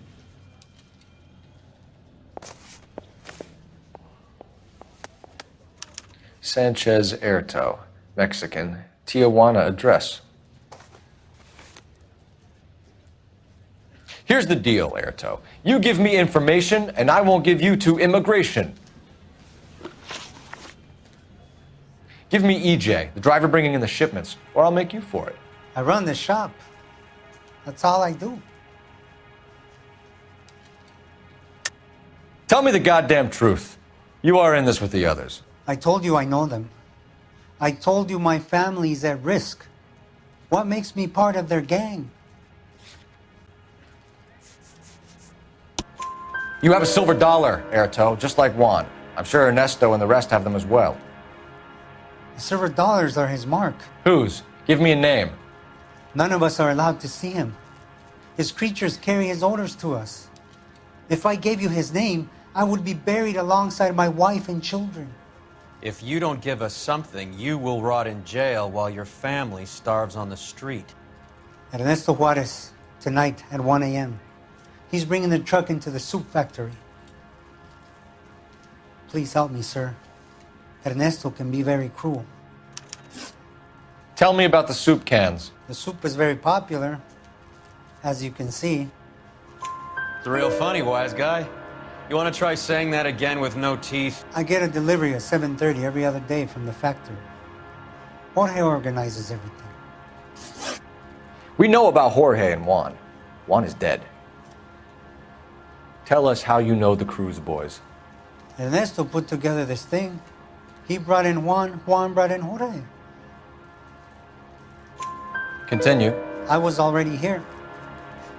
Sanchez Erto, Mexican, Tijuana address. Here's the deal, Erto. You give me information, and I won't give you to immigration. Give me EJ, the driver bringing in the shipments, or I'll make you for it. I run the shop. That's all I do. Tell me the goddamn truth. You are in this with the others. I told you I know them. I told you my family's at risk. What makes me part of their gang? You have a silver dollar, Erto, just like Juan. I'm sure Ernesto and the rest have them as well. The silver dollars are his mark. Whose? Give me a name. None of us are allowed to see him. His creatures carry his orders to us. If I gave you his name, I would be buried alongside my wife and children. If you don't give us something, you will rot in jail while your family starves on the street. Ernesto Juarez, tonight at 1 a.m. He's bringing the truck into the soup factory. Please help me, sir. Ernesto can be very cruel. Tell me about the soup cans. The soup is very popular, as you can see. It's real funny, wise guy. You want to try saying that again with no teeth? I get a delivery at 7:30 every other day from the factory. Jorge organizes everything. We know about Jorge and Juan. Juan is dead. Tell us how you know the Cruz boys. Ernesto put together this thing. He brought in Juan, Juan brought in Jorge. Continue. I was already here.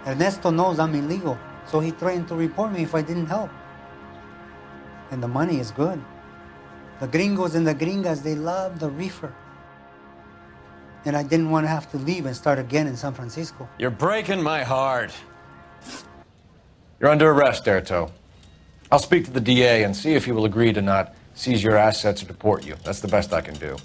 Ernesto knows I'm illegal, so he threatened to report me if I didn't help. And the money is good. The gringos and the gringas, they love the reefer. And I didn't want to have to leave and start again in San Francisco. You're breaking my heart. You're under arrest, Erto. I'll speak to the DA and see if he will agree to not seize your assets or deport you. That's the best I can do.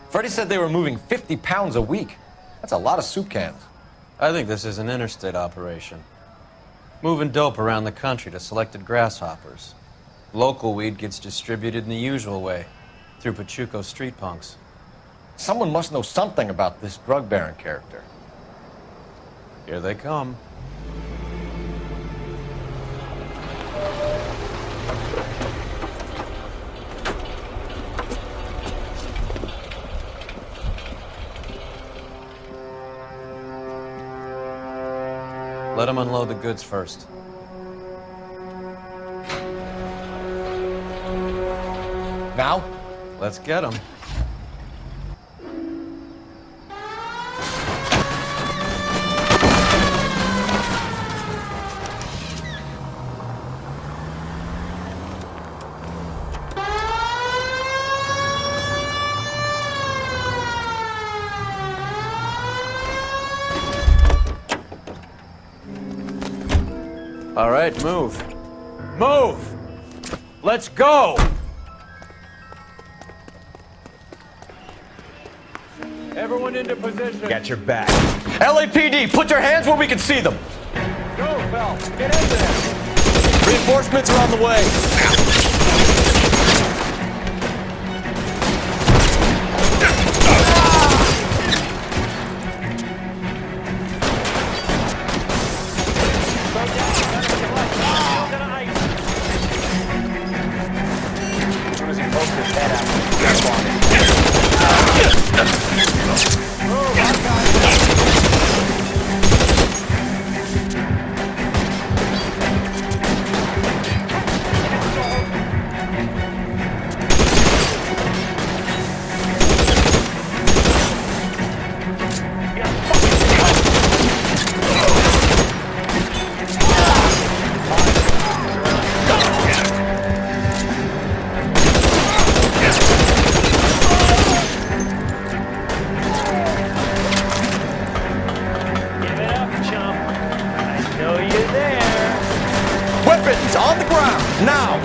Freddie said they were moving 50 pounds a week. That's a lot of soup cans. I think this is an interstate operation. Moving dope around the country to selected grasshoppers. Local weed gets distributed in the usual way, through Pachuco street punks. Someone must know something about this drug baron character. Here they come. Let them unload the goods first. Now? Let's get them. All right, move. Move! Let's go! Everyone into position. Got your back. LAPD, put your hands where we can see them. Go, Bell. Get in there. Reinforcements are on the way. Weapons on the ground, now!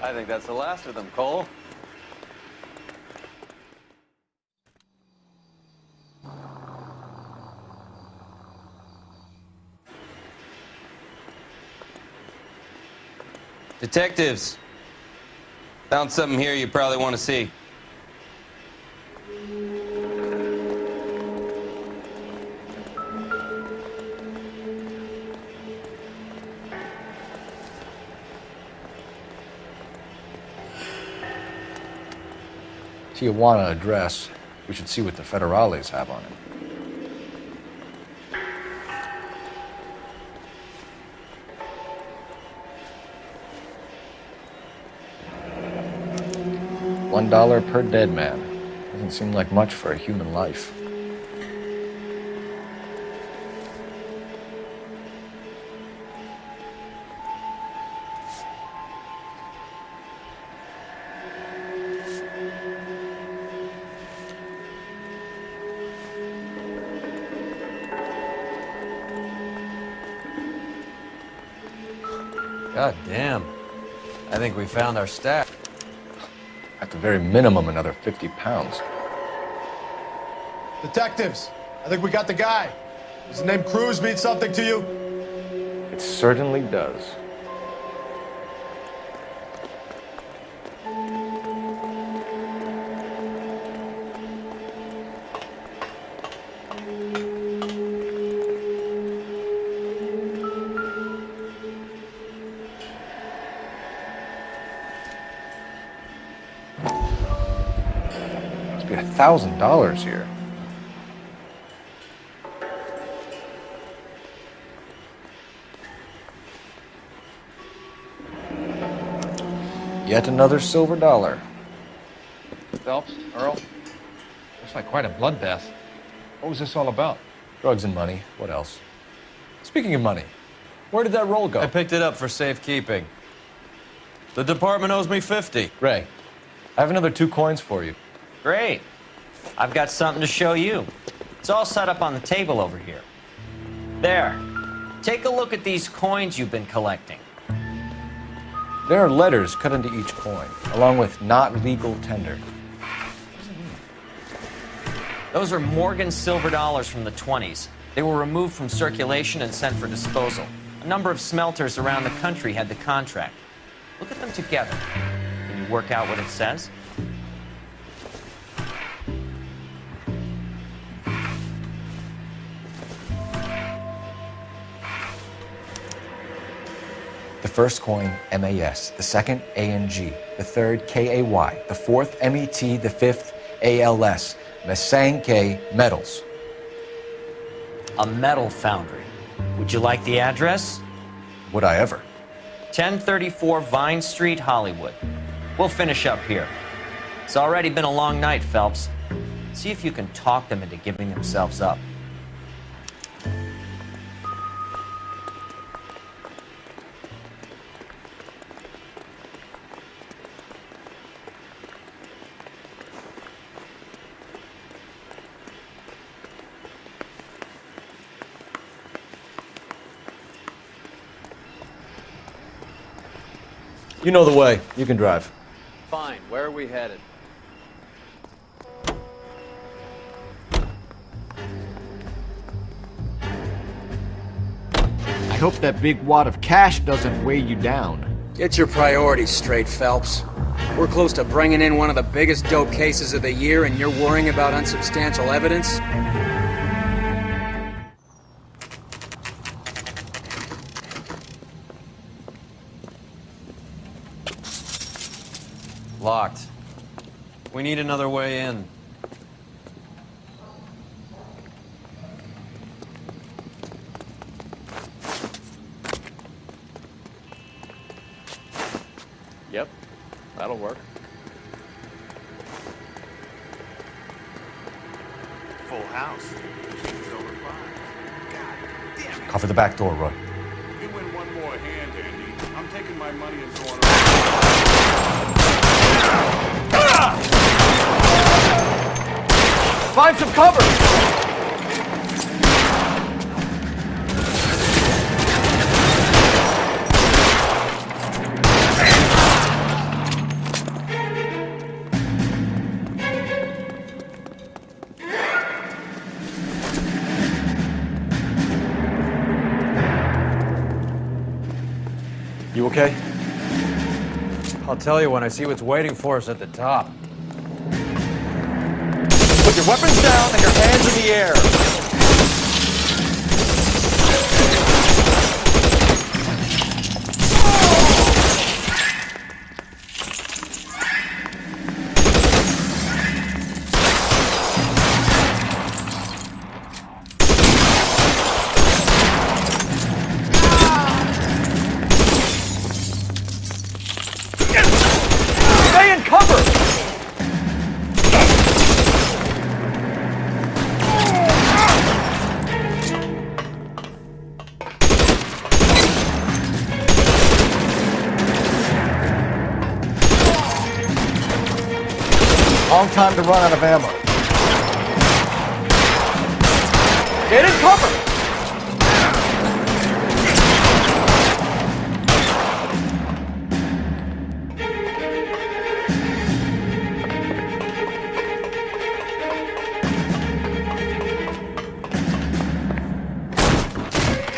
I think that's the last of them, Cole. Detectives, found something here you probably want to see. Tijuana address. We should see what the federales have on it. $1 per dead man. Doesn't seem like much for a human life. God damn. I think we found our stack. At the very minimum, another 50 pounds. Detectives, I think we got the guy. Does the name Cruz mean something to you? It certainly does. Must be $1,000 here. Yet another silver dollar. Phelps, Earl. Looks like quite a bloodbath. What was this all about? Drugs and money. What else? Speaking of money, where did that roll go? I picked it up for safekeeping. The department owes me 50. Ray, I have another 2 coins for you. Great. I've got something to show you. It's all set up on the table over here. There. Take a look at these coins you've been collecting. There are letters cut into each coin, along with not legal tender. Those are Morgan silver dollars from the 20s. They were removed from circulation and sent for disposal. A number of smelters around the country had the contract. Look at them together. Can you work out what it says? The first coin, MAS. The second, ANG. The third, KAY. The fourth, MET. The fifth, ALS. Masanke Metals. A metal foundry. Would you like the address? Would I ever? 1034 Vine Street, Hollywood. We'll finish up here. It's already been a long night, Phelps. See if you can talk them into giving themselves up. You know the way. You can drive. Fine. Where are we headed? I hope that big wad of cash doesn't weigh you down. Get your priorities straight, Phelps. We're close to bringing in one of the biggest dope cases of the year, and you're worrying about unsubstantial evidence? Locked. We need another way in. Yep, that'll work. Full house. It's over 5. God damn it. Cover the back door, Roy. You win one more hand, Andy. I'm taking my money and going Find some cover! You okay? I'll tell you when I see what's waiting for us at the top. Put your weapons down and your hands in the air. Stay in cover! Long time to run out of ammo. Get in cover!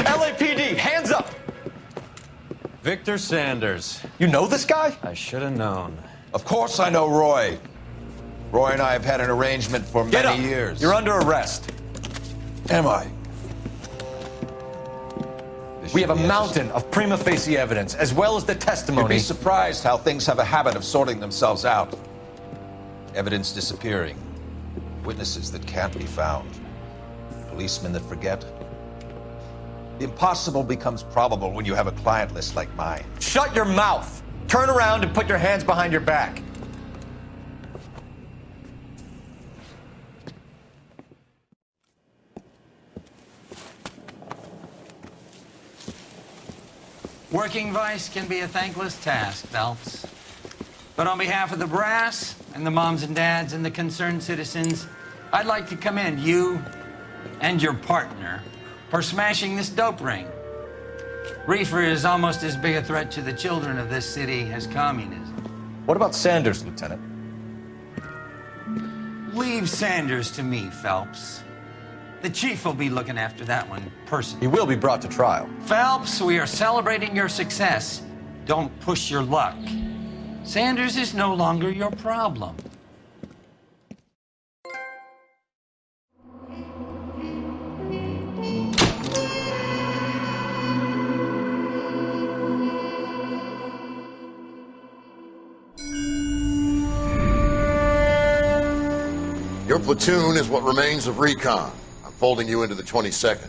LAPD, hands up! Victor Sanders. You know this guy? I should have known. Of course I know Roy. Roy and I have had an arrangement for many years. You're under arrest. Am I? We have a mountain of prima facie evidence, as well as the testimony. You'd be surprised how things have a habit of sorting themselves out. Evidence disappearing. Witnesses that can't be found. Policemen that forget. The impossible becomes probable when you have a client list like mine. Shut your mouth! Turn around and put your hands behind your back. Working vice can be a thankless task, Phelps. But on behalf of the brass and the moms and dads and the concerned citizens, I'd like to commend you and your partner for smashing this dope ring. Reefer is almost as big a threat to the children of this city as communism. What about Sanders, Lieutenant? Leave Sanders to me, Phelps. The chief will be looking after that one personally. He will be brought to trial. Phelps, we are celebrating your success. Don't push your luck. Sanders is no longer your problem. Your platoon is what remains of recon. I'm folding you into the 22nd.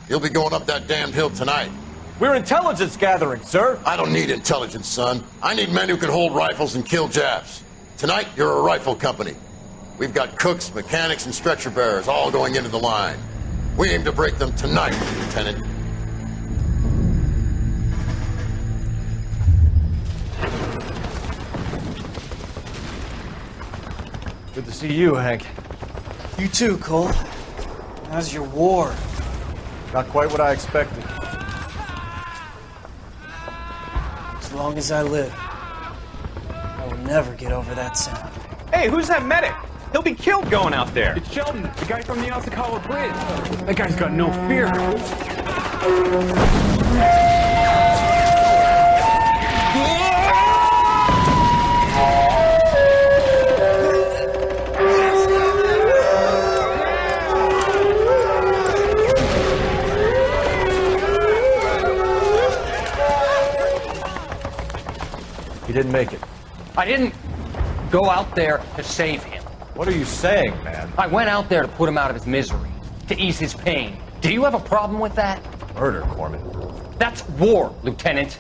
You'll be going up that damned hill tonight. We're intelligence gathering, sir. I don't need intelligence, son. I need men who can hold rifles and kill Japs. Tonight, you're a rifle company. We've got cooks, mechanics, and stretcher bearers all going into the line. We aim to break them tonight, Lieutenant. Good to see you, Hank. You too, Cole. How's your war? Not quite what I expected. As long as I live, I will never get over that sound. Hey, who's that medic? He'll be killed going out there. It's Sheldon, the guy from the Asakawa Bridge. That guy's got no fear. He didn't make it. I didn't go out there to save him. What are you saying, man? I went out there to put him out of his misery, to ease his pain. Do you have a problem with that? Murder, Corman. That's war, Lieutenant.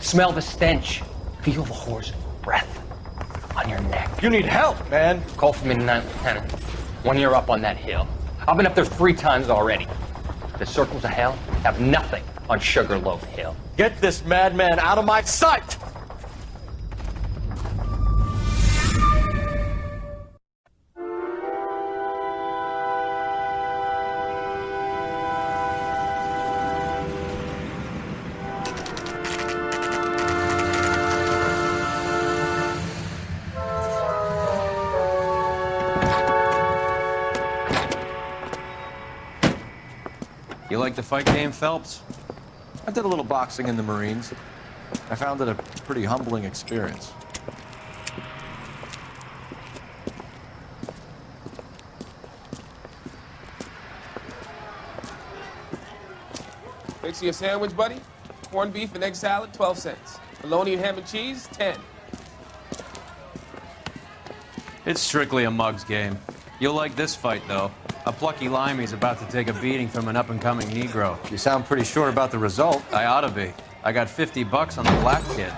Smell the stench. Feel the horse's breath on your neck. You need help, man. Call for me tonight, Lieutenant. When you're up on that hill. I've been up there 3 times already. The circles of hell have nothing on Sugarloaf Hill. Get this madman out of my sight! You like the fight game, Phelps? I did a little boxing in the Marines. I found it a pretty humbling experience. Fix you a sandwich, buddy? Corned beef and egg salad, 12 cents. Bologna and ham and cheese, 10. It's strictly a mug's game. You'll like this fight, though. A plucky limey's about to take a beating from an up-and-coming Negro. You sound pretty sure about the result. I ought to be. I got $50 on the black kid.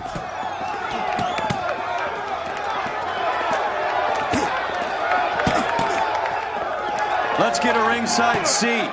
Let's get a ringside seat.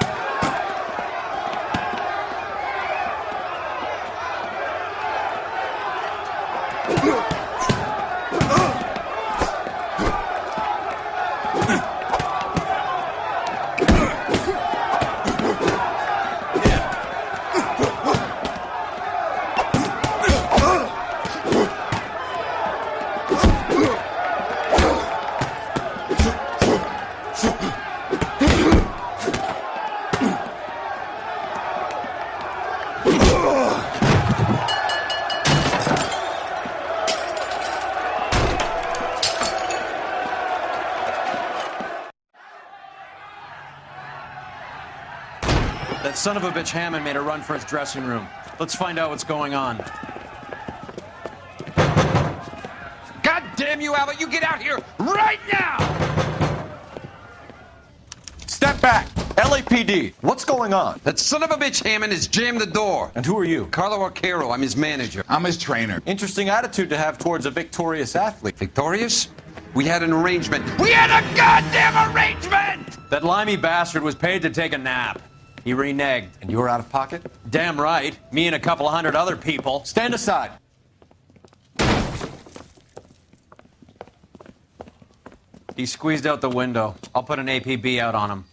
That son of a bitch Hammond made a run for his dressing room. Let's find out what's going on. God damn you, Albert! You get out here right now! Step back! LAPD, what's going on? That son of a bitch Hammond has jammed the door. And who are you? Carlo Arcaro. I'm his manager. I'm his trainer. Interesting attitude to have towards a victorious athlete. Victorious? We had an arrangement. We had a goddamn arrangement! That limey bastard was paid to take a nap. He reneged. And you were out of pocket? Damn right. Me and a couple 100 other people. Stand aside. He squeezed out the window. I'll put an APB out on him.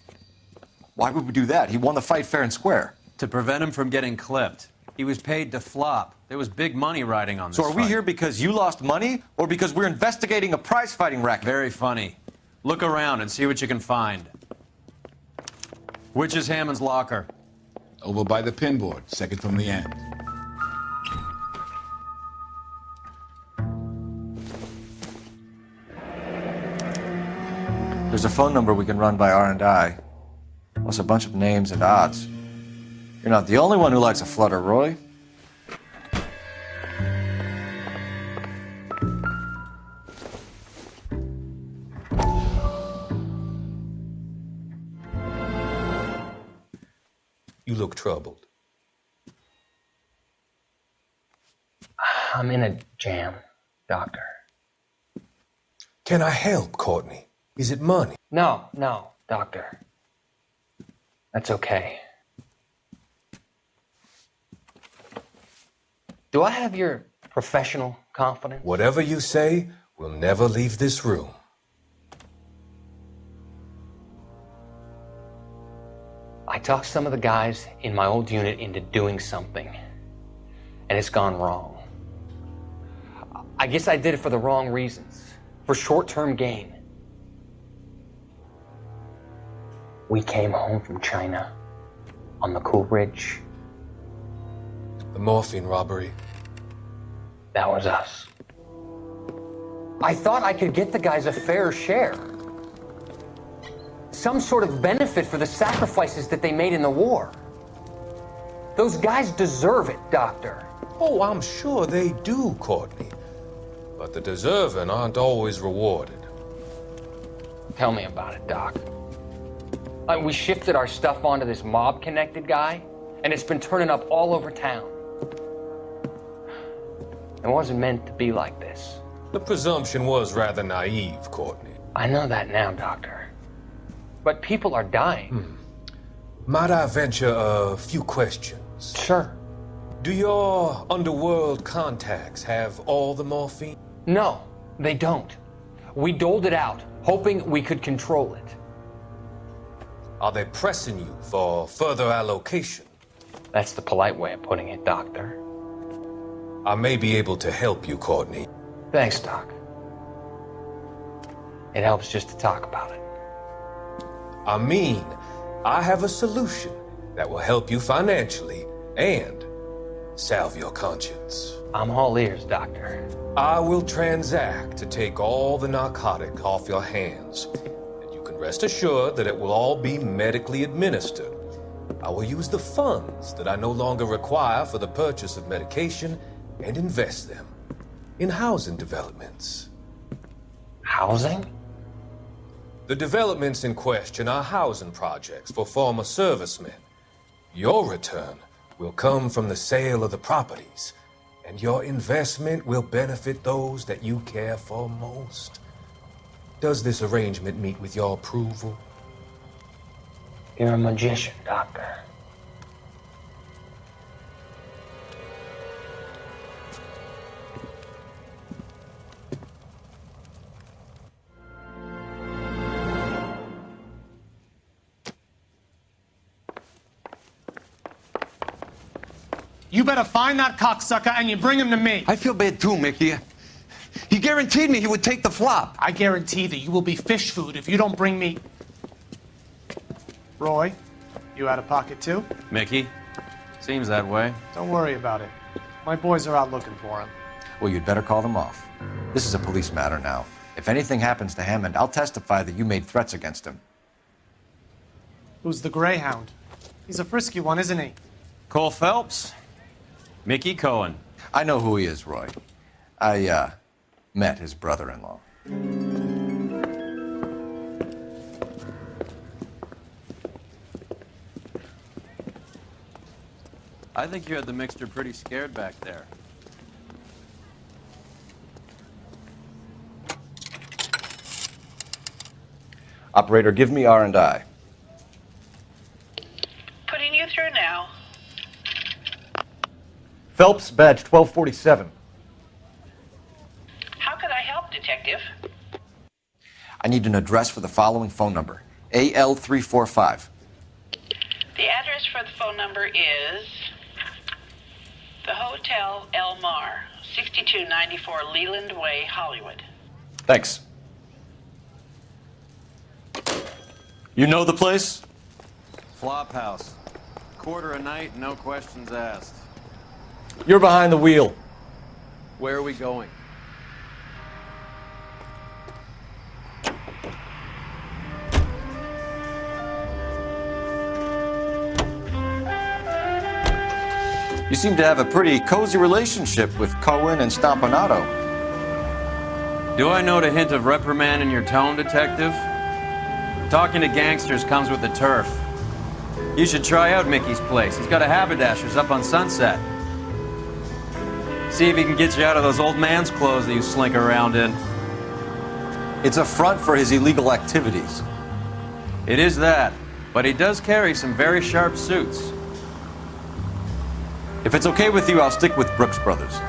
Why would we do that? He won the fight fair and square. To prevent him from getting clipped. He was paid to flop. There was big money riding on this So are we fight. here because you lost money or because we're investigating a prize-fighting racket? Very funny. Look around and see what you can find. Which is Hammond's locker? Over by the pinboard, second from the end. There's a phone number we can run by R&I, plus a bunch of names and odds. You're not the only one who likes a flutter, Roy. You look troubled. I'm in a jam, Doctor. Can I help, Courtney? Is it money? No, Doctor. That's okay. Do I have your professional confidence? Whatever you say, we'll never leave this room. I talked some of the guys in my old unit into doing something, and it's gone wrong. I guess I did it for the wrong reasons, for short-term gain. We came home from China on the Cool Ridge. The morphine robbery. That was us. I thought I could get the guys a fair share. Some sort of benefit for the sacrifices that they made in the war. Those guys deserve it, Doctor. Oh, I'm sure they do, Courtney. But the deserving aren't always rewarded. Tell me about it, Doc. We shifted our stuff onto this mob-connected guy, and it's been turning up all over town. It wasn't meant to be like this. The presumption was rather naive, Courtney. I know that now, Doctor. But people are dying. Might I venture a few questions? Sure. Do your underworld contacts have all the morphine? No, they don't. We doled it out, hoping we could control it. Are they pressing you for further allocation? That's the polite way of putting it, Doctor. I may be able to help you, Courtney. Thanks, Doc. It helps just to talk about it. I mean, I have a solution that will help you financially and salve your conscience. I'm all ears, Doctor. I will transact to take all the narcotic off your hands. And you can rest assured that it will all be medically administered. I will use the funds that I no longer require for the purchase of medication and invest them in housing developments. Housing? The developments in question are housing projects for former servicemen. Your return will come from the sale of the properties, and your investment will benefit those that you care for most. Does this arrangement meet with your approval? You're a magician, Doctor. You better find that cocksucker and you bring him to me. I feel bad too, Mickey. He guaranteed me he would take the flop. I guarantee that you will be fish food if you don't bring me... Roy, you out of pocket too? Mickey? Seems that way. Don't worry about it. My boys are out looking for him. Well, you'd better call them off. This is a police matter now. If anything happens to Hammond, I'll testify that you made threats against him. Who's the Greyhound? He's a frisky one, isn't he? Cole Phelps? Mickey Cohen. I know who he is, Roy. I, met his brother-in-law. I think you had the mixture pretty scared back there. Operator, give me R&I. Putting Putting you through now. Phelps, badge 1247. How could I help, Detective? I need an address for the following phone number. AL345. The address for the phone number is the Hotel El Mar, 6294 Leland Way, Hollywood. Thanks. You know the place? Flop house. Quarter a night, no questions asked. You're behind the wheel. Where are we going? You seem to have a pretty cozy relationship with Cohen and Stompanato. Do I note a hint of reprimand in your tone, Detective? Talking to gangsters comes with the turf. You should try out Mickey's place. He's got a haberdasher's up on Sunset. See if he can get you out of those old man's clothes that you slink around in. It's a front for his illegal activities. It is that, but he does carry some very sharp suits. If it's okay with you, I'll stick with Brooks Brothers.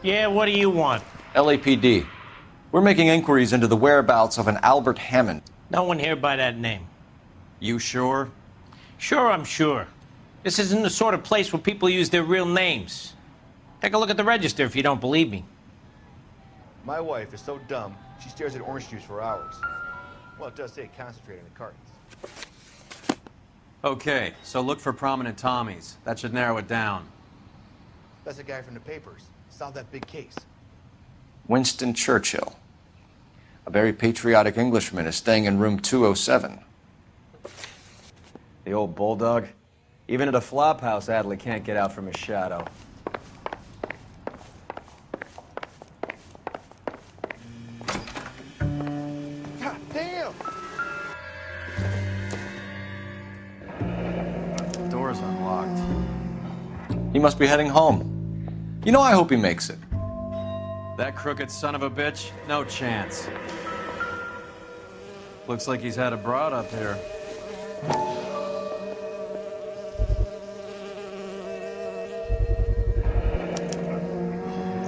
Yeah, what do you want? LAPD. We're making inquiries into the whereabouts of an Albert Hammond. No one here by that name. You sure? Sure, I'm sure. This isn't the sort of place where people use their real names. Take a look at the register if you don't believe me. My wife is so dumb, she stares at orange juice for hours. Well, it does say concentrate on the cartons. Okay, so look for prominent Tommies. That should narrow it down. That's a guy from the papers. Solved that big case. Winston Churchill. A very patriotic Englishman is staying in room 207. The old bulldog. Even at a flop house, Adley can't get out from his shadow. God damn! The door's unlocked. He must be heading home. You know, I hope he makes it. That crooked son of a bitch? No chance. Looks like he's had a broad up here.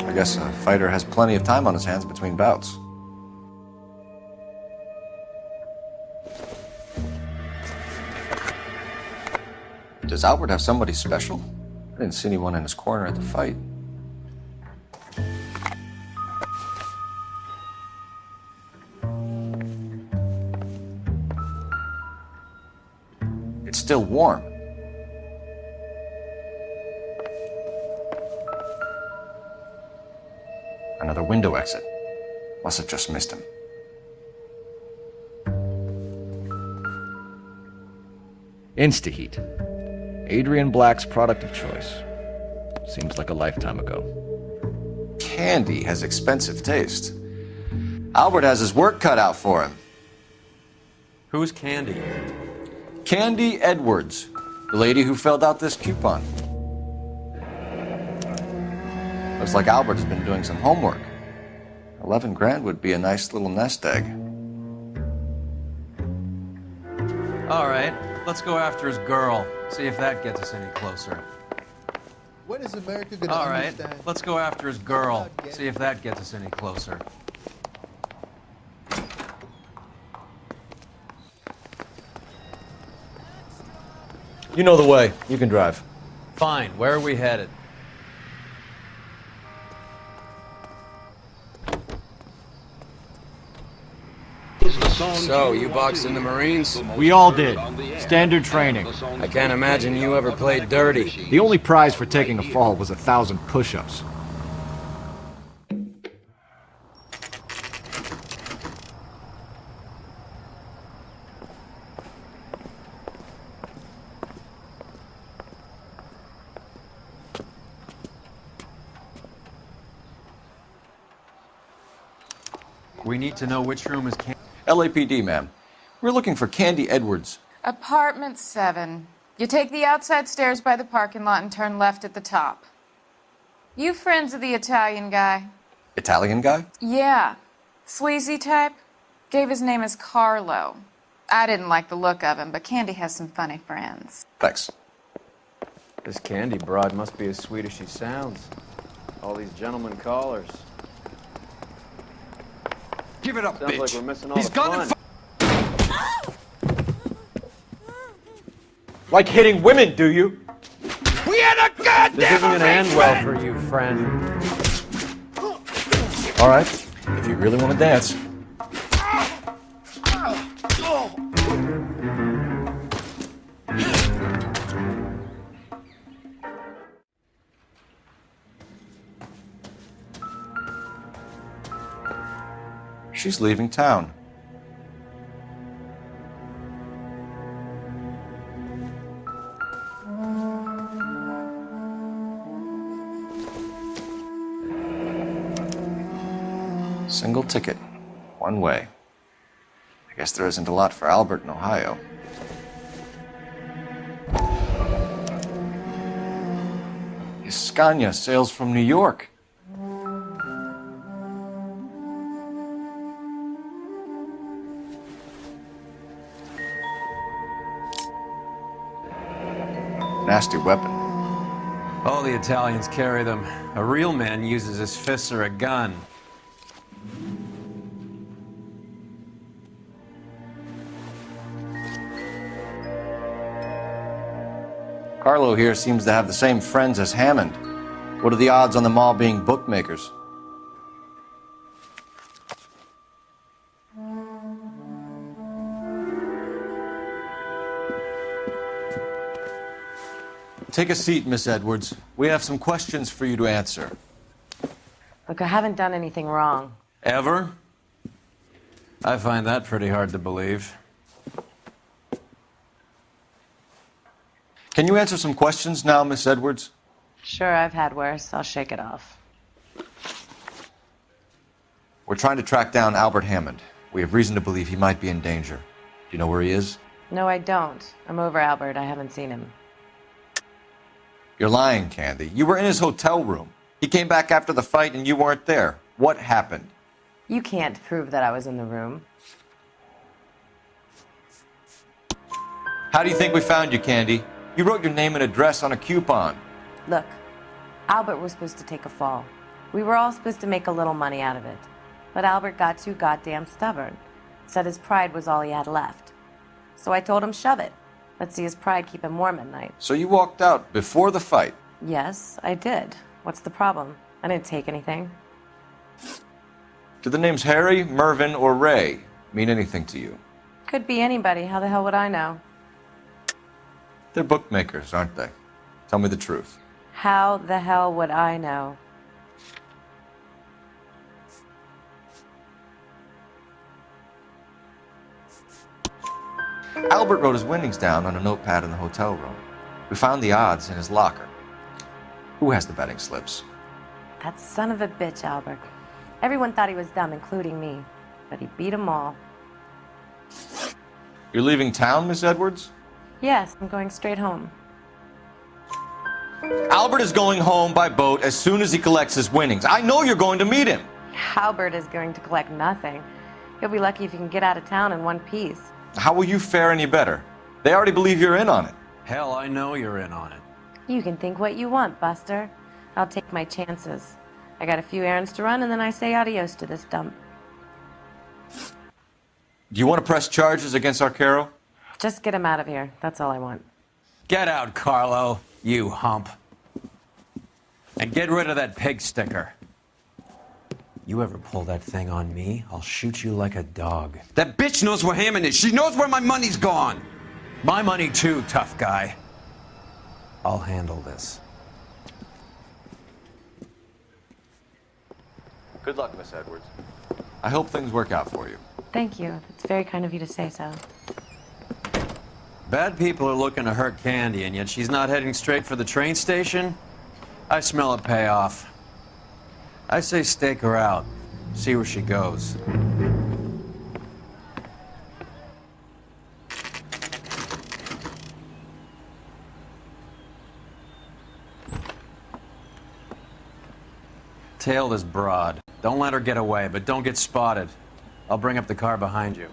I guess a fighter has plenty of time on his hands between bouts. Does Albert have somebody special? I didn't see anyone in his corner at the fight. It's still warm. Another window exit. Must have just missed him. Instaheat. Adrian Black's product of choice. Seems like a lifetime ago. Candy has expensive taste. Albert has his work cut out for him. Who's Candy? Candy Edwards, the lady who filled out this coupon. Looks like Albert has been doing some homework. 11 grand would be a nice little nest egg. All right, let's go after his girl. See if that gets us any closer. When is America gonna All right, understand? let's go after his girl. See if that gets us any closer. You know the way. You can drive. Fine, where are we headed? So, you boxed in the Marines? We all did. Standard training. I can't imagine you ever played dirty. The only prize for taking a fall was 1,000 push-ups. We need to know which room is LAPD, ma'am. We're looking for Candy Edwards. Apartment 7. You take the outside stairs by the parking lot and turn left at the top. You friends of the Italian guy? Italian guy? Yeah. Sleazy type? Gave his name as Carlo. I didn't like the look of him, but Candy has some funny friends. Thanks. This Candy broad must be as sweet as she sounds. All these gentlemen callers. Give it up, Sounds bitch. like we're missing all He's the gonna fun. Like hitting women, do you? We had a goddamn This isn't gonna end well arrangement! for you, friend. All right, if you really want to dance. She's leaving town. Single ticket, one way. I guess there isn't a lot for Albert in Ohio. Scania sails from New York. Nasty weapon. All the Italians carry them. A real man uses his fists or a gun. Carlo here seems to have the same friends as Hammond. What are the odds on them all being bookmakers? Take a seat, Miss Edwards. We have some questions for you to answer. Look, I haven't done anything wrong. Ever? I find that pretty hard to believe. Can you answer some questions now, Miss Edwards? Sure, I've had worse. I'll shake it off. We're trying to track down Albert Hammond. We have reason to believe he might be in danger. Do you know where he is? No, I don't. I'm over Albert. I haven't seen him. You're lying, Candy. You were in his hotel room. He came back after the fight and you weren't there. What happened? You can't prove that I was in the room. How do you think we found you, Candy? You wrote your name and address on a coupon. Look, Albert was supposed to take a fall. We were all supposed to make a little money out of it. But Albert got too goddamn stubborn. Said his pride was all he had left. So I told him, shove it. Let's see his pride keep him warm at night. So you walked out before the fight? Yes, I did. What's the problem? I didn't take anything. Do the names Harry, Mervyn, or Ray mean anything to you? Could be anybody. How the hell would I know? They're bookmakers, aren't they? Tell me the truth. How the hell would I know? Albert wrote his winnings down on a notepad in the hotel room. We found the odds in his locker. Who has the betting slips? That son of a bitch, Albert. Everyone thought he was dumb, including me. But he beat them all. You're leaving town, Miss Edwards? Yes, I'm going straight home. Albert is going home by boat as soon as he collects his winnings. I know you're going to meet him. Albert is going to collect nothing. He'll be lucky if he can get out of town in one piece. How will you fare any better? They already believe you're in on it. Hell, I know you're in on it. You can think what you want, Buster. I'll take my chances. I got a few errands to run, and then I say adios to this dump. Do you want to press charges against Arcaro? Just get him out of here. That's all I want. Get out, Carlo, you hump. And get rid of that pig sticker. You ever pull that thing on me, I'll shoot you like a dog. That bitch knows where Hammond is. She knows where my money's gone. My money too, tough guy. I'll handle this. Good luck, Miss Edwards. I hope things work out for you. Thank you. It's very kind of you to say so. Bad people are looking to hurt Candy, and yet she's not heading straight for the train station? I smell a payoff. I say stake her out. See where she goes. Tail this broad. Don't let her get away, but don't get spotted. I'll bring up the car behind you.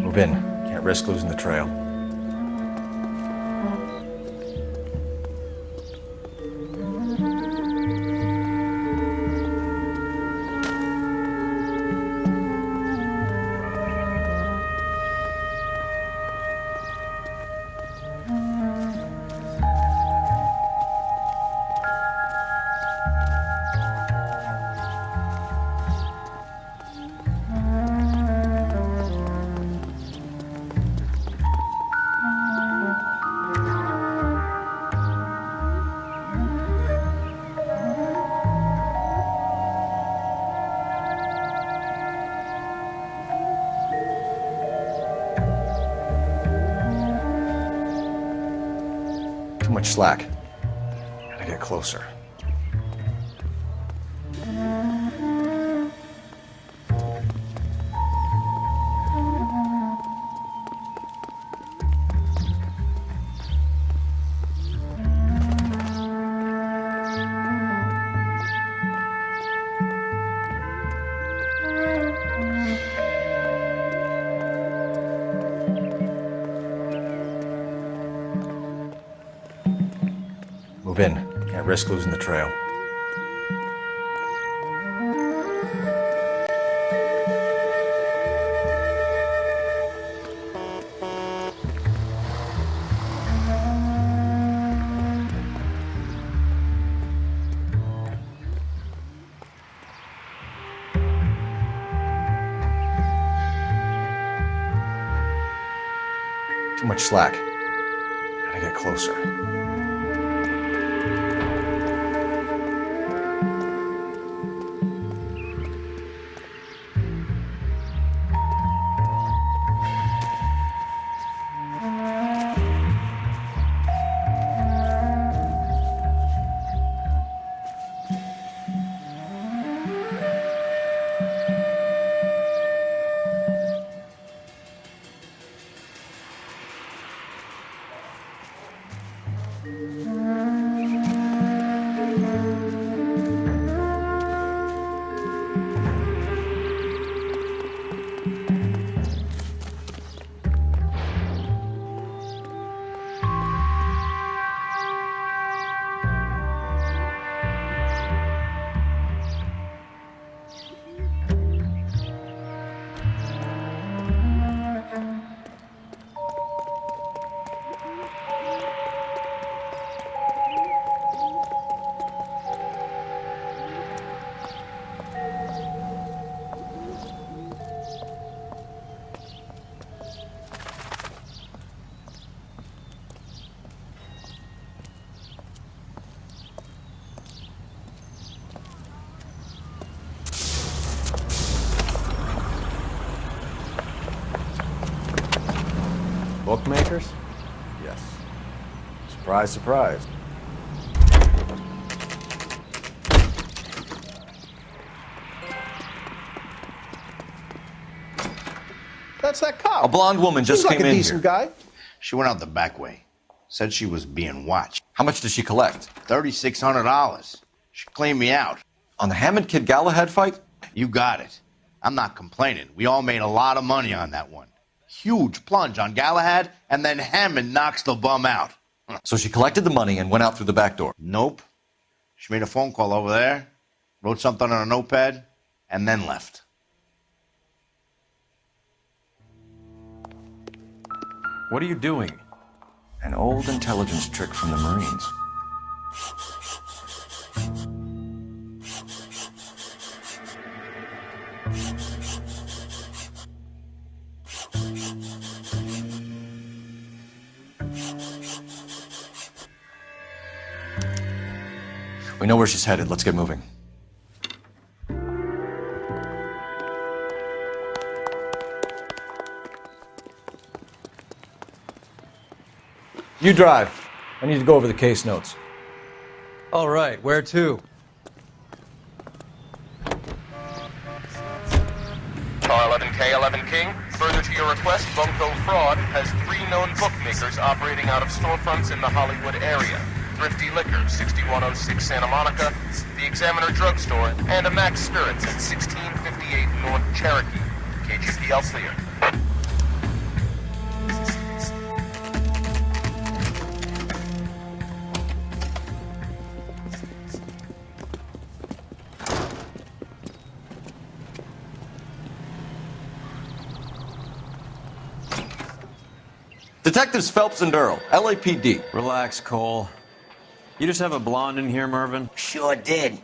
Move in. Can't risk losing the trail. Too much slack. Gotta get closer. Move in. Can't risk losing the trail. Too much slack. Gotta get closer. Bookmakers? Yes. Surprise, surprise. That's that cop. A blonde woman just Seems came like a in decent here. guy. She went out the back way. Said she was being watched. How much did she collect? $3,600. She cleaned me out. On the Hammond Kid Galahad fight? You got it. I'm not complaining. We all made a lot of money on that one. Huge plunge on Galahad, and then Hammond knocks the bum out. So she collected the money and went out through the back door? Nope. She made a phone call over there, wrote something on a notepad, and then left. What are you doing? An old intelligence trick from the Marines. We know where she's headed. Let's get moving. You drive. I need to go over the case notes. All right, where to? R11K11 King, further to your request, Bunko Fraud has 3 known bookmakers operating out of storefronts in the Hollywood area. Thrifty Liquor, 6106 Santa Monica, the Examiner Drugstore, and a Max Spirits at 1658 North Cherokee. KGPL clear. Detectives Phelps and Earl, LAPD. Relax, Cole. You just have a blonde in here, Mervyn? Sure did.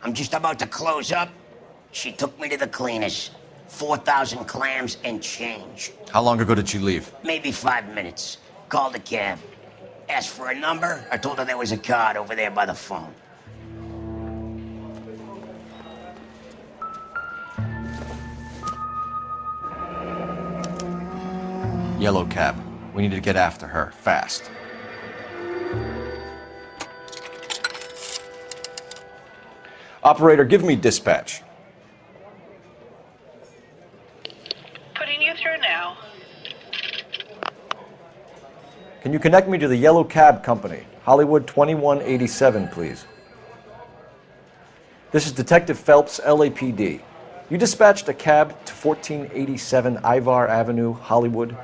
I'm just about to close up. She took me to the cleaners. 4,000 clams and change. How long ago did she leave? Maybe 5 minutes. Called a cab. Asked for a number. I told her there was a card over there by the phone. Yellow cab. We need to get after her, fast. Operator, give me dispatch. Putting you through now. Can you connect me to the Yellow Cab Company, Hollywood 2187, please? This is Detective Phelps, LAPD. You dispatched a cab to 1487 Ivar Avenue, Hollywood.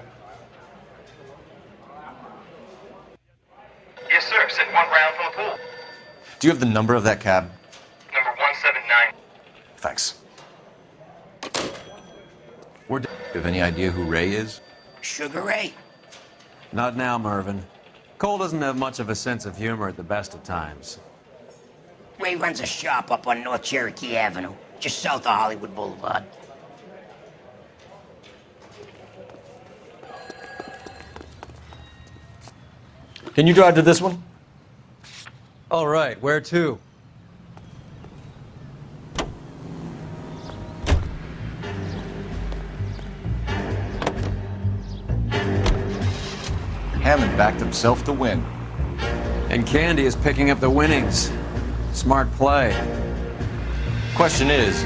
Yes, sir. Sent 1 round from the pool. Do you have the number of that cab? Number 179. Thanks. Do you have any idea who Ray is? Sugar Ray? Not now, Mervyn. Cole doesn't have much of a sense of humor at the best of times. Ray runs a shop up on North Cherokee Avenue, just south of Hollywood Boulevard. Can you drive to this one? All right, where to? Hammond backed himself to win. And Candy is picking up the winnings. Smart play. Question is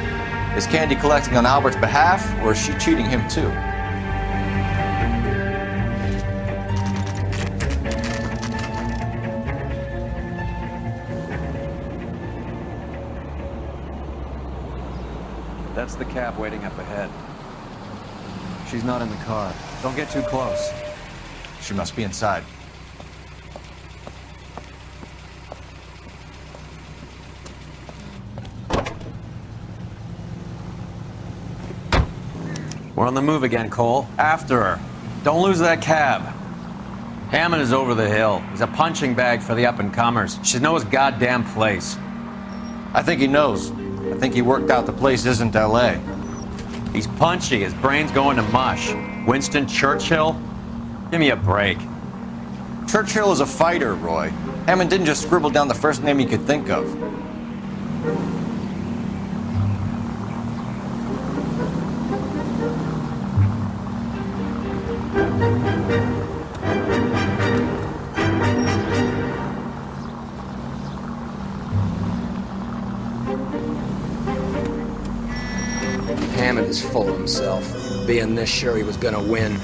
Candy collecting on Albert's behalf, or is she cheating him too? That's the cab waiting up ahead. She's not in the car. Don't get too close. She must be inside. We're on the move again, Cole. After her. Don't lose that cab. Hammond is over the hill. He's a punching bag for the up-and-comers. Should know his goddamn place. I think he knows. I think he worked out the place isn't L.A. He's punchy. His brain's going to mush. Winston Churchill? Give me a break. Churchill is a fighter, Roy. Hammond didn't just scribble down the first name he could think of. Hammond is full of himself, being this sure he was gonna win.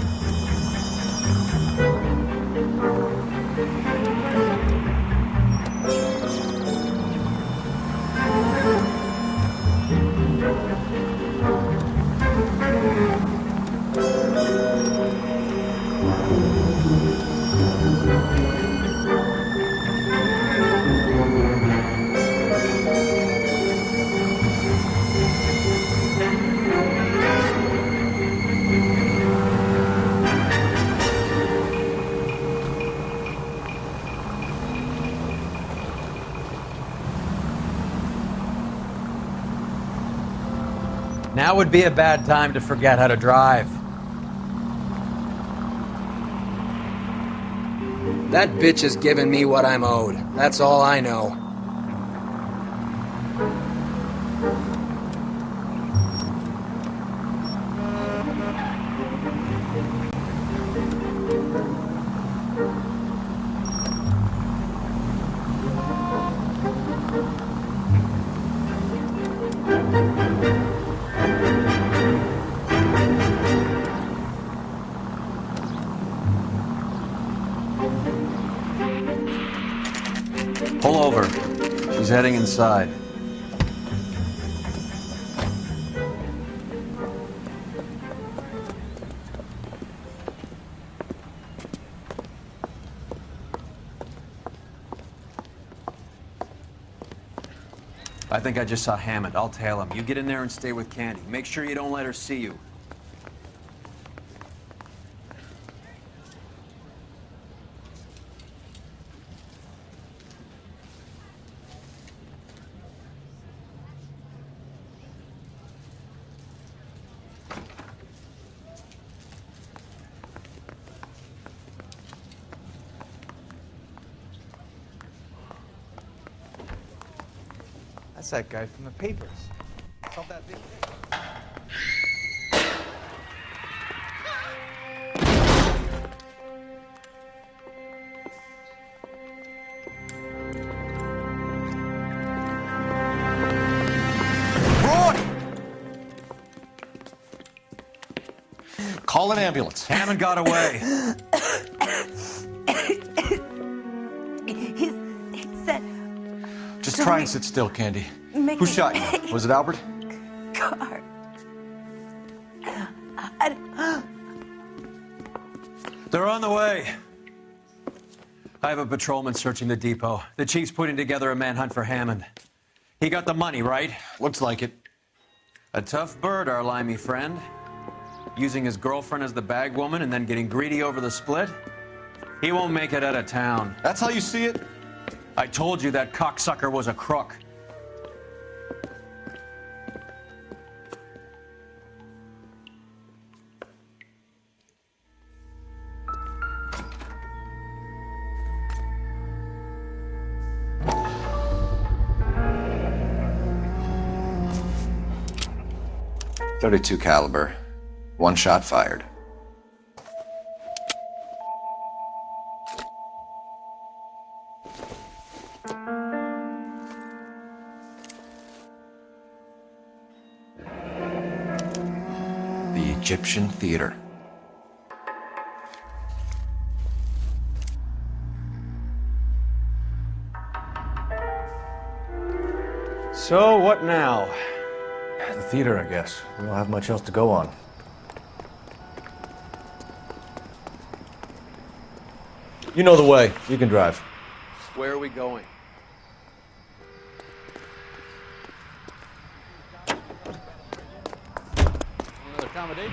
Now would be a bad time to forget how to drive. That bitch is giving me what I'm owed. That's all I know. Pull over. She's heading inside. I think I just saw Hammond. I'll tail him. You get in there and stay with Candy. Make sure you don't let her see you. That's that guy from the papers. Solved that big thing. Call an ambulance. Hammond got away. He said... Just try and sit still, Candy. Make Who me- shot you? Was it Albert? Car. They're on the way. I have a patrolman searching the depot. The chief's putting together a manhunt for Hammond. He got the money, right? Looks like it. A tough bird, our limey friend. Using his girlfriend as the bag woman and then getting greedy over the split. He won't make it out of town. That's how you see it? I told you that cocksucker was a crook. .32 caliber. One shot fired. The Egyptian Theater. So, what now? The theater, I guess. We don't have much else to go on. You know the way. You can drive. Where are we going? Another accommodation?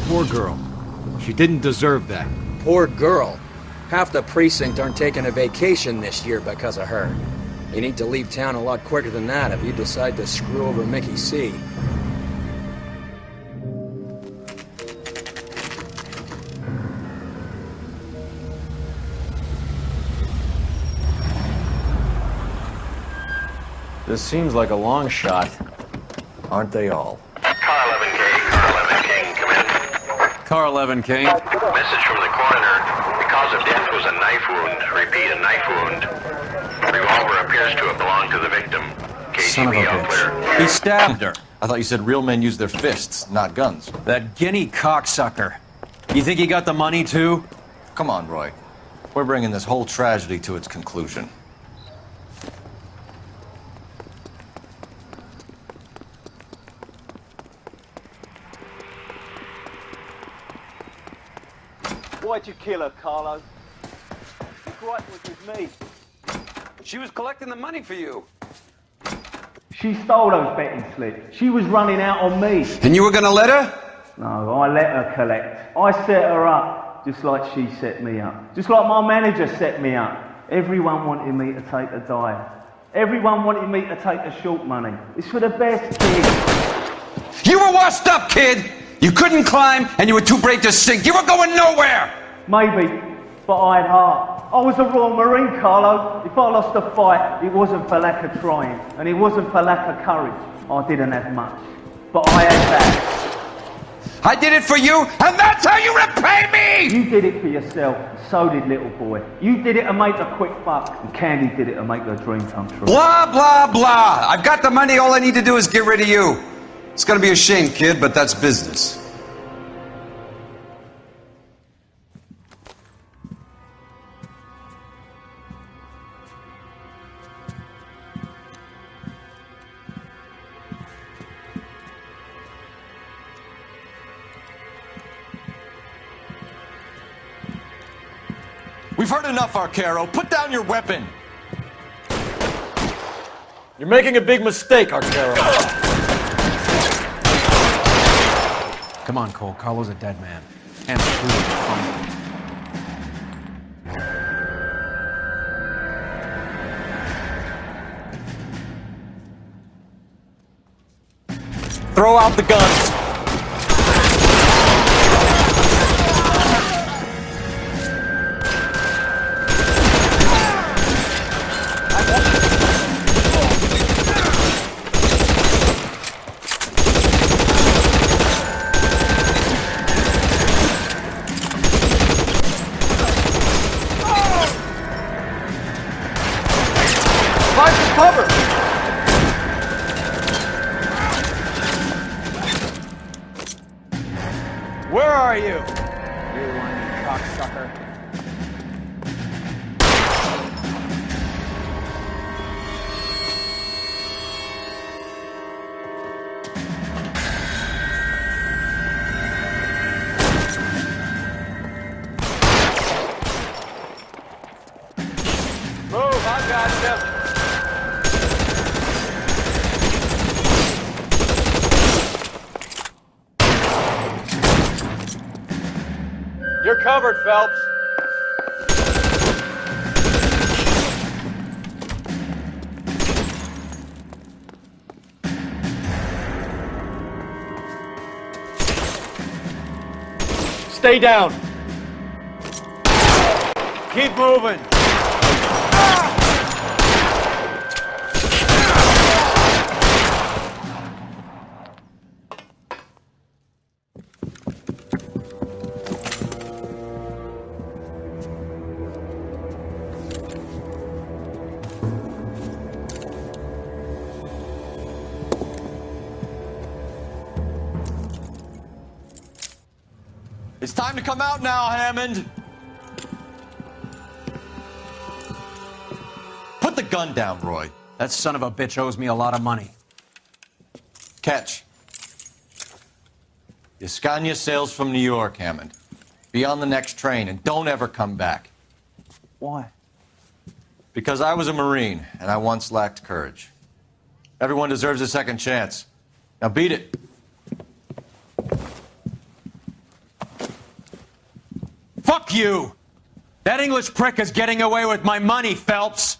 Poor girl. She didn't deserve that. Poor girl. Half the precinct aren't taking a vacation this year because of her. You need to leave town a lot quicker than that if you decide to screw over Mickey C. This seems like a long shot. Aren't they all? Car 11K, Car 11 King, come in. Car 11 King. Message from the coroner. The cause of death was a knife wound. Repeat, a knife wound. Revolver appears to have belonged to the victim. Son of a bitch. He stabbed her. I thought you said real men use their fists, not guns. That guinea cocksucker. You think he got the money, too? Come on, Roy. We're bringing this whole tragedy to its conclusion. Why'd you kill her, Carlo? The gripe was with me. She was collecting the money for you. She stole those betting slips. She was running out on me. And you were gonna let her? No, I let her collect. I set her up, just like she set me up. Just like my manager set me up. Everyone wanted me to take the dive. Everyone wanted me to take the short money. It's for the best, kid. You were washed up, kid! You couldn't climb, and you were too brave to sink. You were going nowhere! Maybe, but I had heart. I was a Royal Marine, Carlo. If I lost a fight, it wasn't for lack of trying, and it wasn't for lack of courage. I didn't have much, but I had that. I did it for you, and that's how you repay me! You did it for yourself, and so did little boy. You did it to make a quick buck, and Candy did it to make her dream come true. Blah, blah, blah. I've got the money. All I need to do is get rid of you. It's gonna be a shame, kid, but that's business. We've heard enough, Arcaro. Put down your weapon. You're making a big mistake, Arcaro. Come on, Cole. Carlo's a dead man. And Throw out the guns. where are you? You whiny cocksucker. Move, I got you. You're covered, Phelps. Stay down. Keep moving. It's time to come out now, Hammond. Put the gun down, Roy. That son of a bitch owes me a lot of money. Catch. Escania sails from New York, Hammond. Be on the next train and don't ever come back. Why? Because I was a Marine and I once lacked courage. Everyone deserves a second chance. Now beat it. Fuck you! That English prick is getting away with my money, Phelps!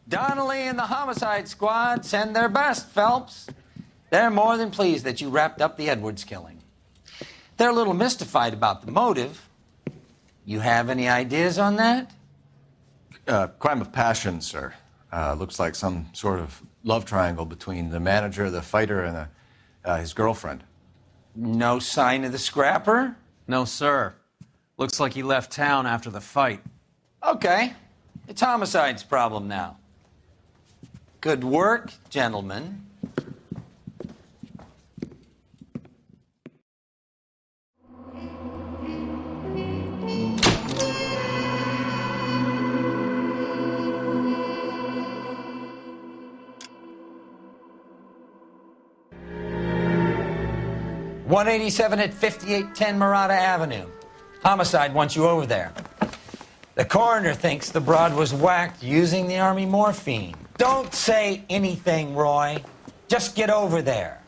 Donnelly and the homicide squad send their best, Phelps. They're more than pleased that you wrapped up the Edwards killing. They're a little mystified about the motive. You have any ideas on that? Crime of passion, sir. Looks like some sort of love triangle between the manager, the fighter, and his girlfriend. No sign of the scrapper? No, sir. Looks like he left town after the fight. Okay, it's Homicide's problem now. Good work, gentlemen. .187 at 5810 Murata Avenue. Homicide wants you over there. The coroner thinks the broad was whacked using the army morphine. Don't say anything, Roy. Just get over there.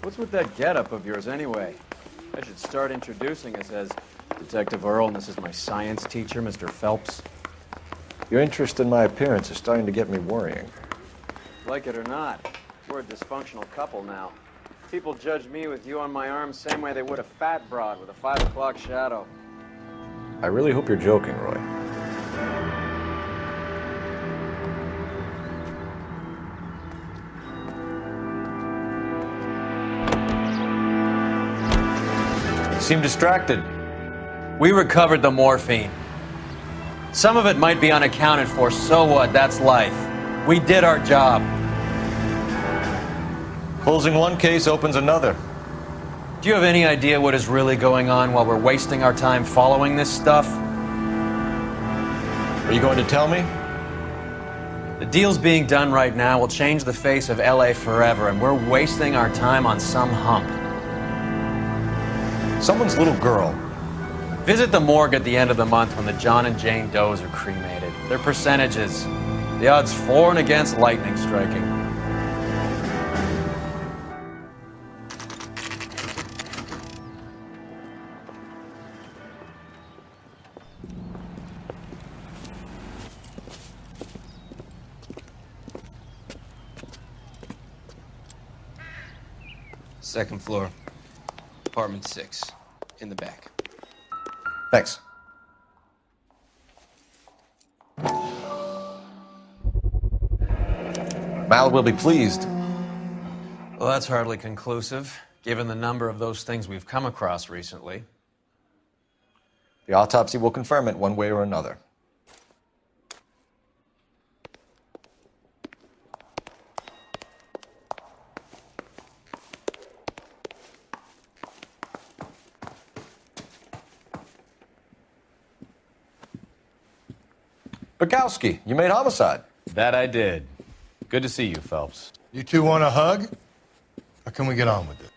What's with that getup of yours anyway? I should start introducing us as Detective Earl, and this is my science teacher, Mr. Phelps. Your interest in my appearance is starting to get me worrying. Like it or not, we're a dysfunctional couple now. People judge me with you on my arm same way they would a fat broad with a 5 o'clock shadow. I really hope you're joking, Roy. You seem distracted. We recovered the morphine. Some of it might be unaccounted for, so what? That's life. We did our job. Closing one case opens another. Do you have any idea what is really going on while we're wasting our time following this stuff? Are you going to tell me? The deals being done right now will change the face of LA forever, and we're wasting our time on some hump. Someone's little girl. Visit the morgue at the end of the month when the John and Jane Does are cremated. Their percentages. The odds for and against lightning striking. Second floor, apartment 6, in the back. Thanks. Mal will be pleased. Well, that's hardly conclusive, given the number of those things we've come across recently. The autopsy will confirm it one way or another. Bukowski, you made Homicide. That I did. Good to see you, Phelps. You two want a hug? Or can we get on with it?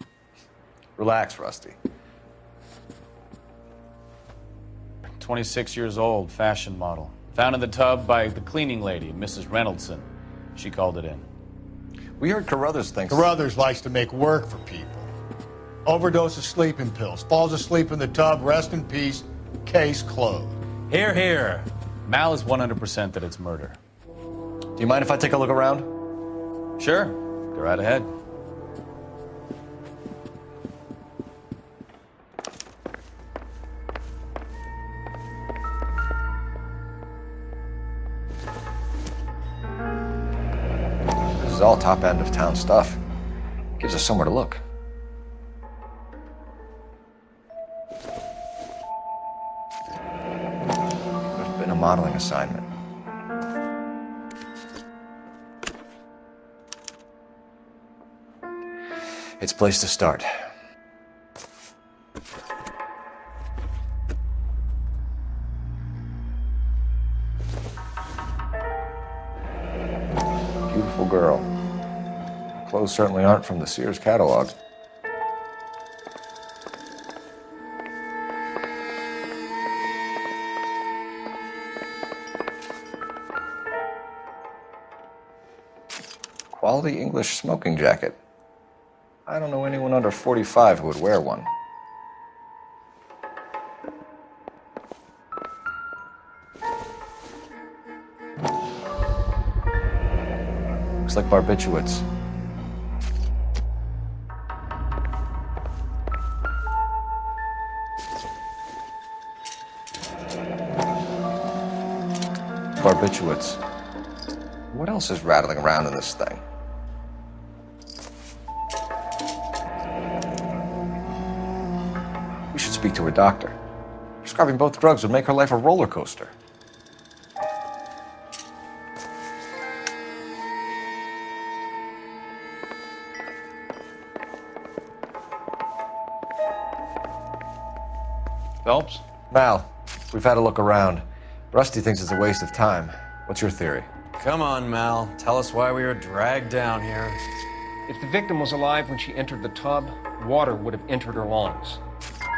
Relax, Rusty. 26 years old, fashion model. Found in the tub by the cleaning lady, Mrs. Reynoldson. She called it in. We heard Carruthers thinks... Carruthers likes to make work for people. Overdose of sleeping pills. Falls asleep in the tub. Rest in peace. Case closed. Here, here. Mal is 100% that it's murder. Do you mind if I take a look around? Sure. Go right ahead. This is all top end of town stuff. Gives us somewhere to look. There's been a modeling assignment. It's a place to start. Beautiful girl. Clothes certainly aren't from the Sears catalog. Quality English smoking jacket. I don't know anyone under 45 who would wear one. Looks like barbiturates. Barbiturates. What else is rattling around in this thing? We should speak to her doctor. Prescribing both drugs would make her life a roller coaster. Phelps? Mal, we've had a look around. Rusty thinks it's a waste of time. What's your theory? Come on, Mal. Tell us why we were dragged down here. If the victim was alive when she entered the tub, water would have entered her lungs.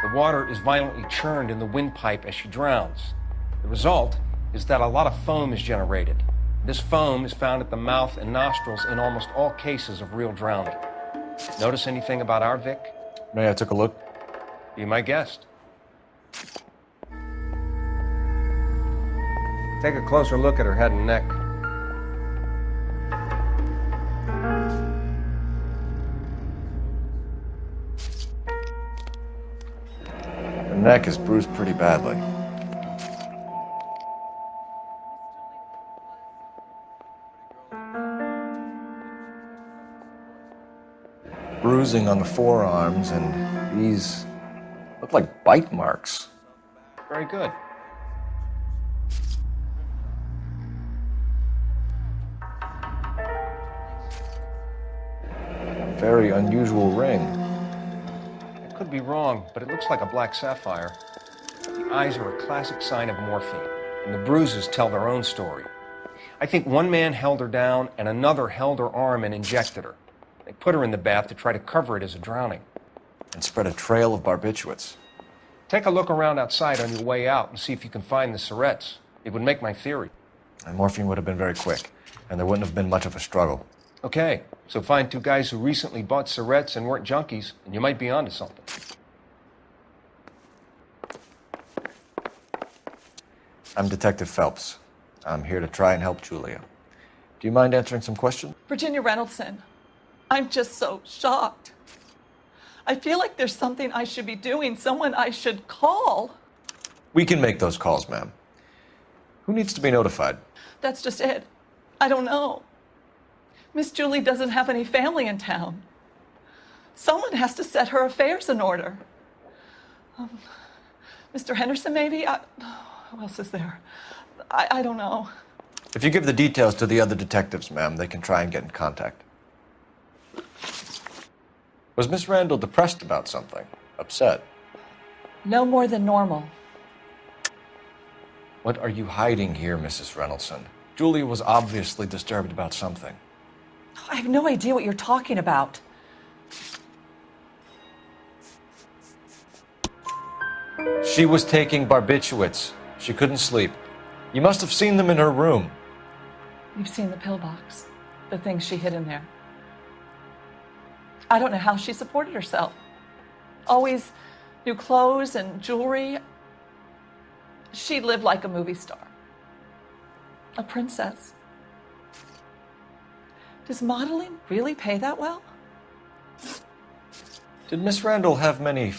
The water is violently churned in the windpipe as she drowns. The result is that a lot of foam is generated. This foam is found at the mouth and nostrils in almost all cases of real drowning. Notice anything about our Vic? May I took a look? Be my guest. Take a closer look at her head and neck. Her neck is bruised pretty badly. Bruising on the forearms, and these look like bite marks. Very good. Very unusual ring. I could be wrong, but it looks like a black sapphire. The eyes are a classic sign of morphine, and the bruises tell their own story. I think one man held her down and another held her arm and injected her. They put her in the bath to try to cover it as a drowning. And spread a trail of barbiturates. Take a look around outside on your way out and see if you can find the syrettes. It would make my theory. And morphine would have been very quick, and there wouldn't have been much of a struggle. Okay, so find two guys who recently bought syrettes and weren't junkies, and you might be onto something. I'm Detective Phelps. I'm here to try and help Julia. Do you mind answering some questions? Virginia Reynoldson, I'm just so shocked. I feel like there's something I should be doing, someone I should call. We can make those calls, ma'am. Who needs to be notified? That's just it. I don't know. Miss Julie doesn't have any family in town. Someone has to set her affairs in order. Mr. Henderson, maybe? Who else is there? I don't know. If you give the details to the other detectives, ma'am, they can try and get in contact. Was Miss Randall depressed about something? Upset? No more than normal. What are you hiding here, Mrs. Reynoldson? Julia was obviously disturbed about something. I have no idea what you're talking about. She was taking barbiturates. She couldn't sleep. You must have seen them in her room. You've seen the pillbox, the things she hid in there. I don't know how she supported herself. Always new clothes and jewelry. She lived like a movie star. A princess. Does modeling really pay that well? Did Miss Randall have many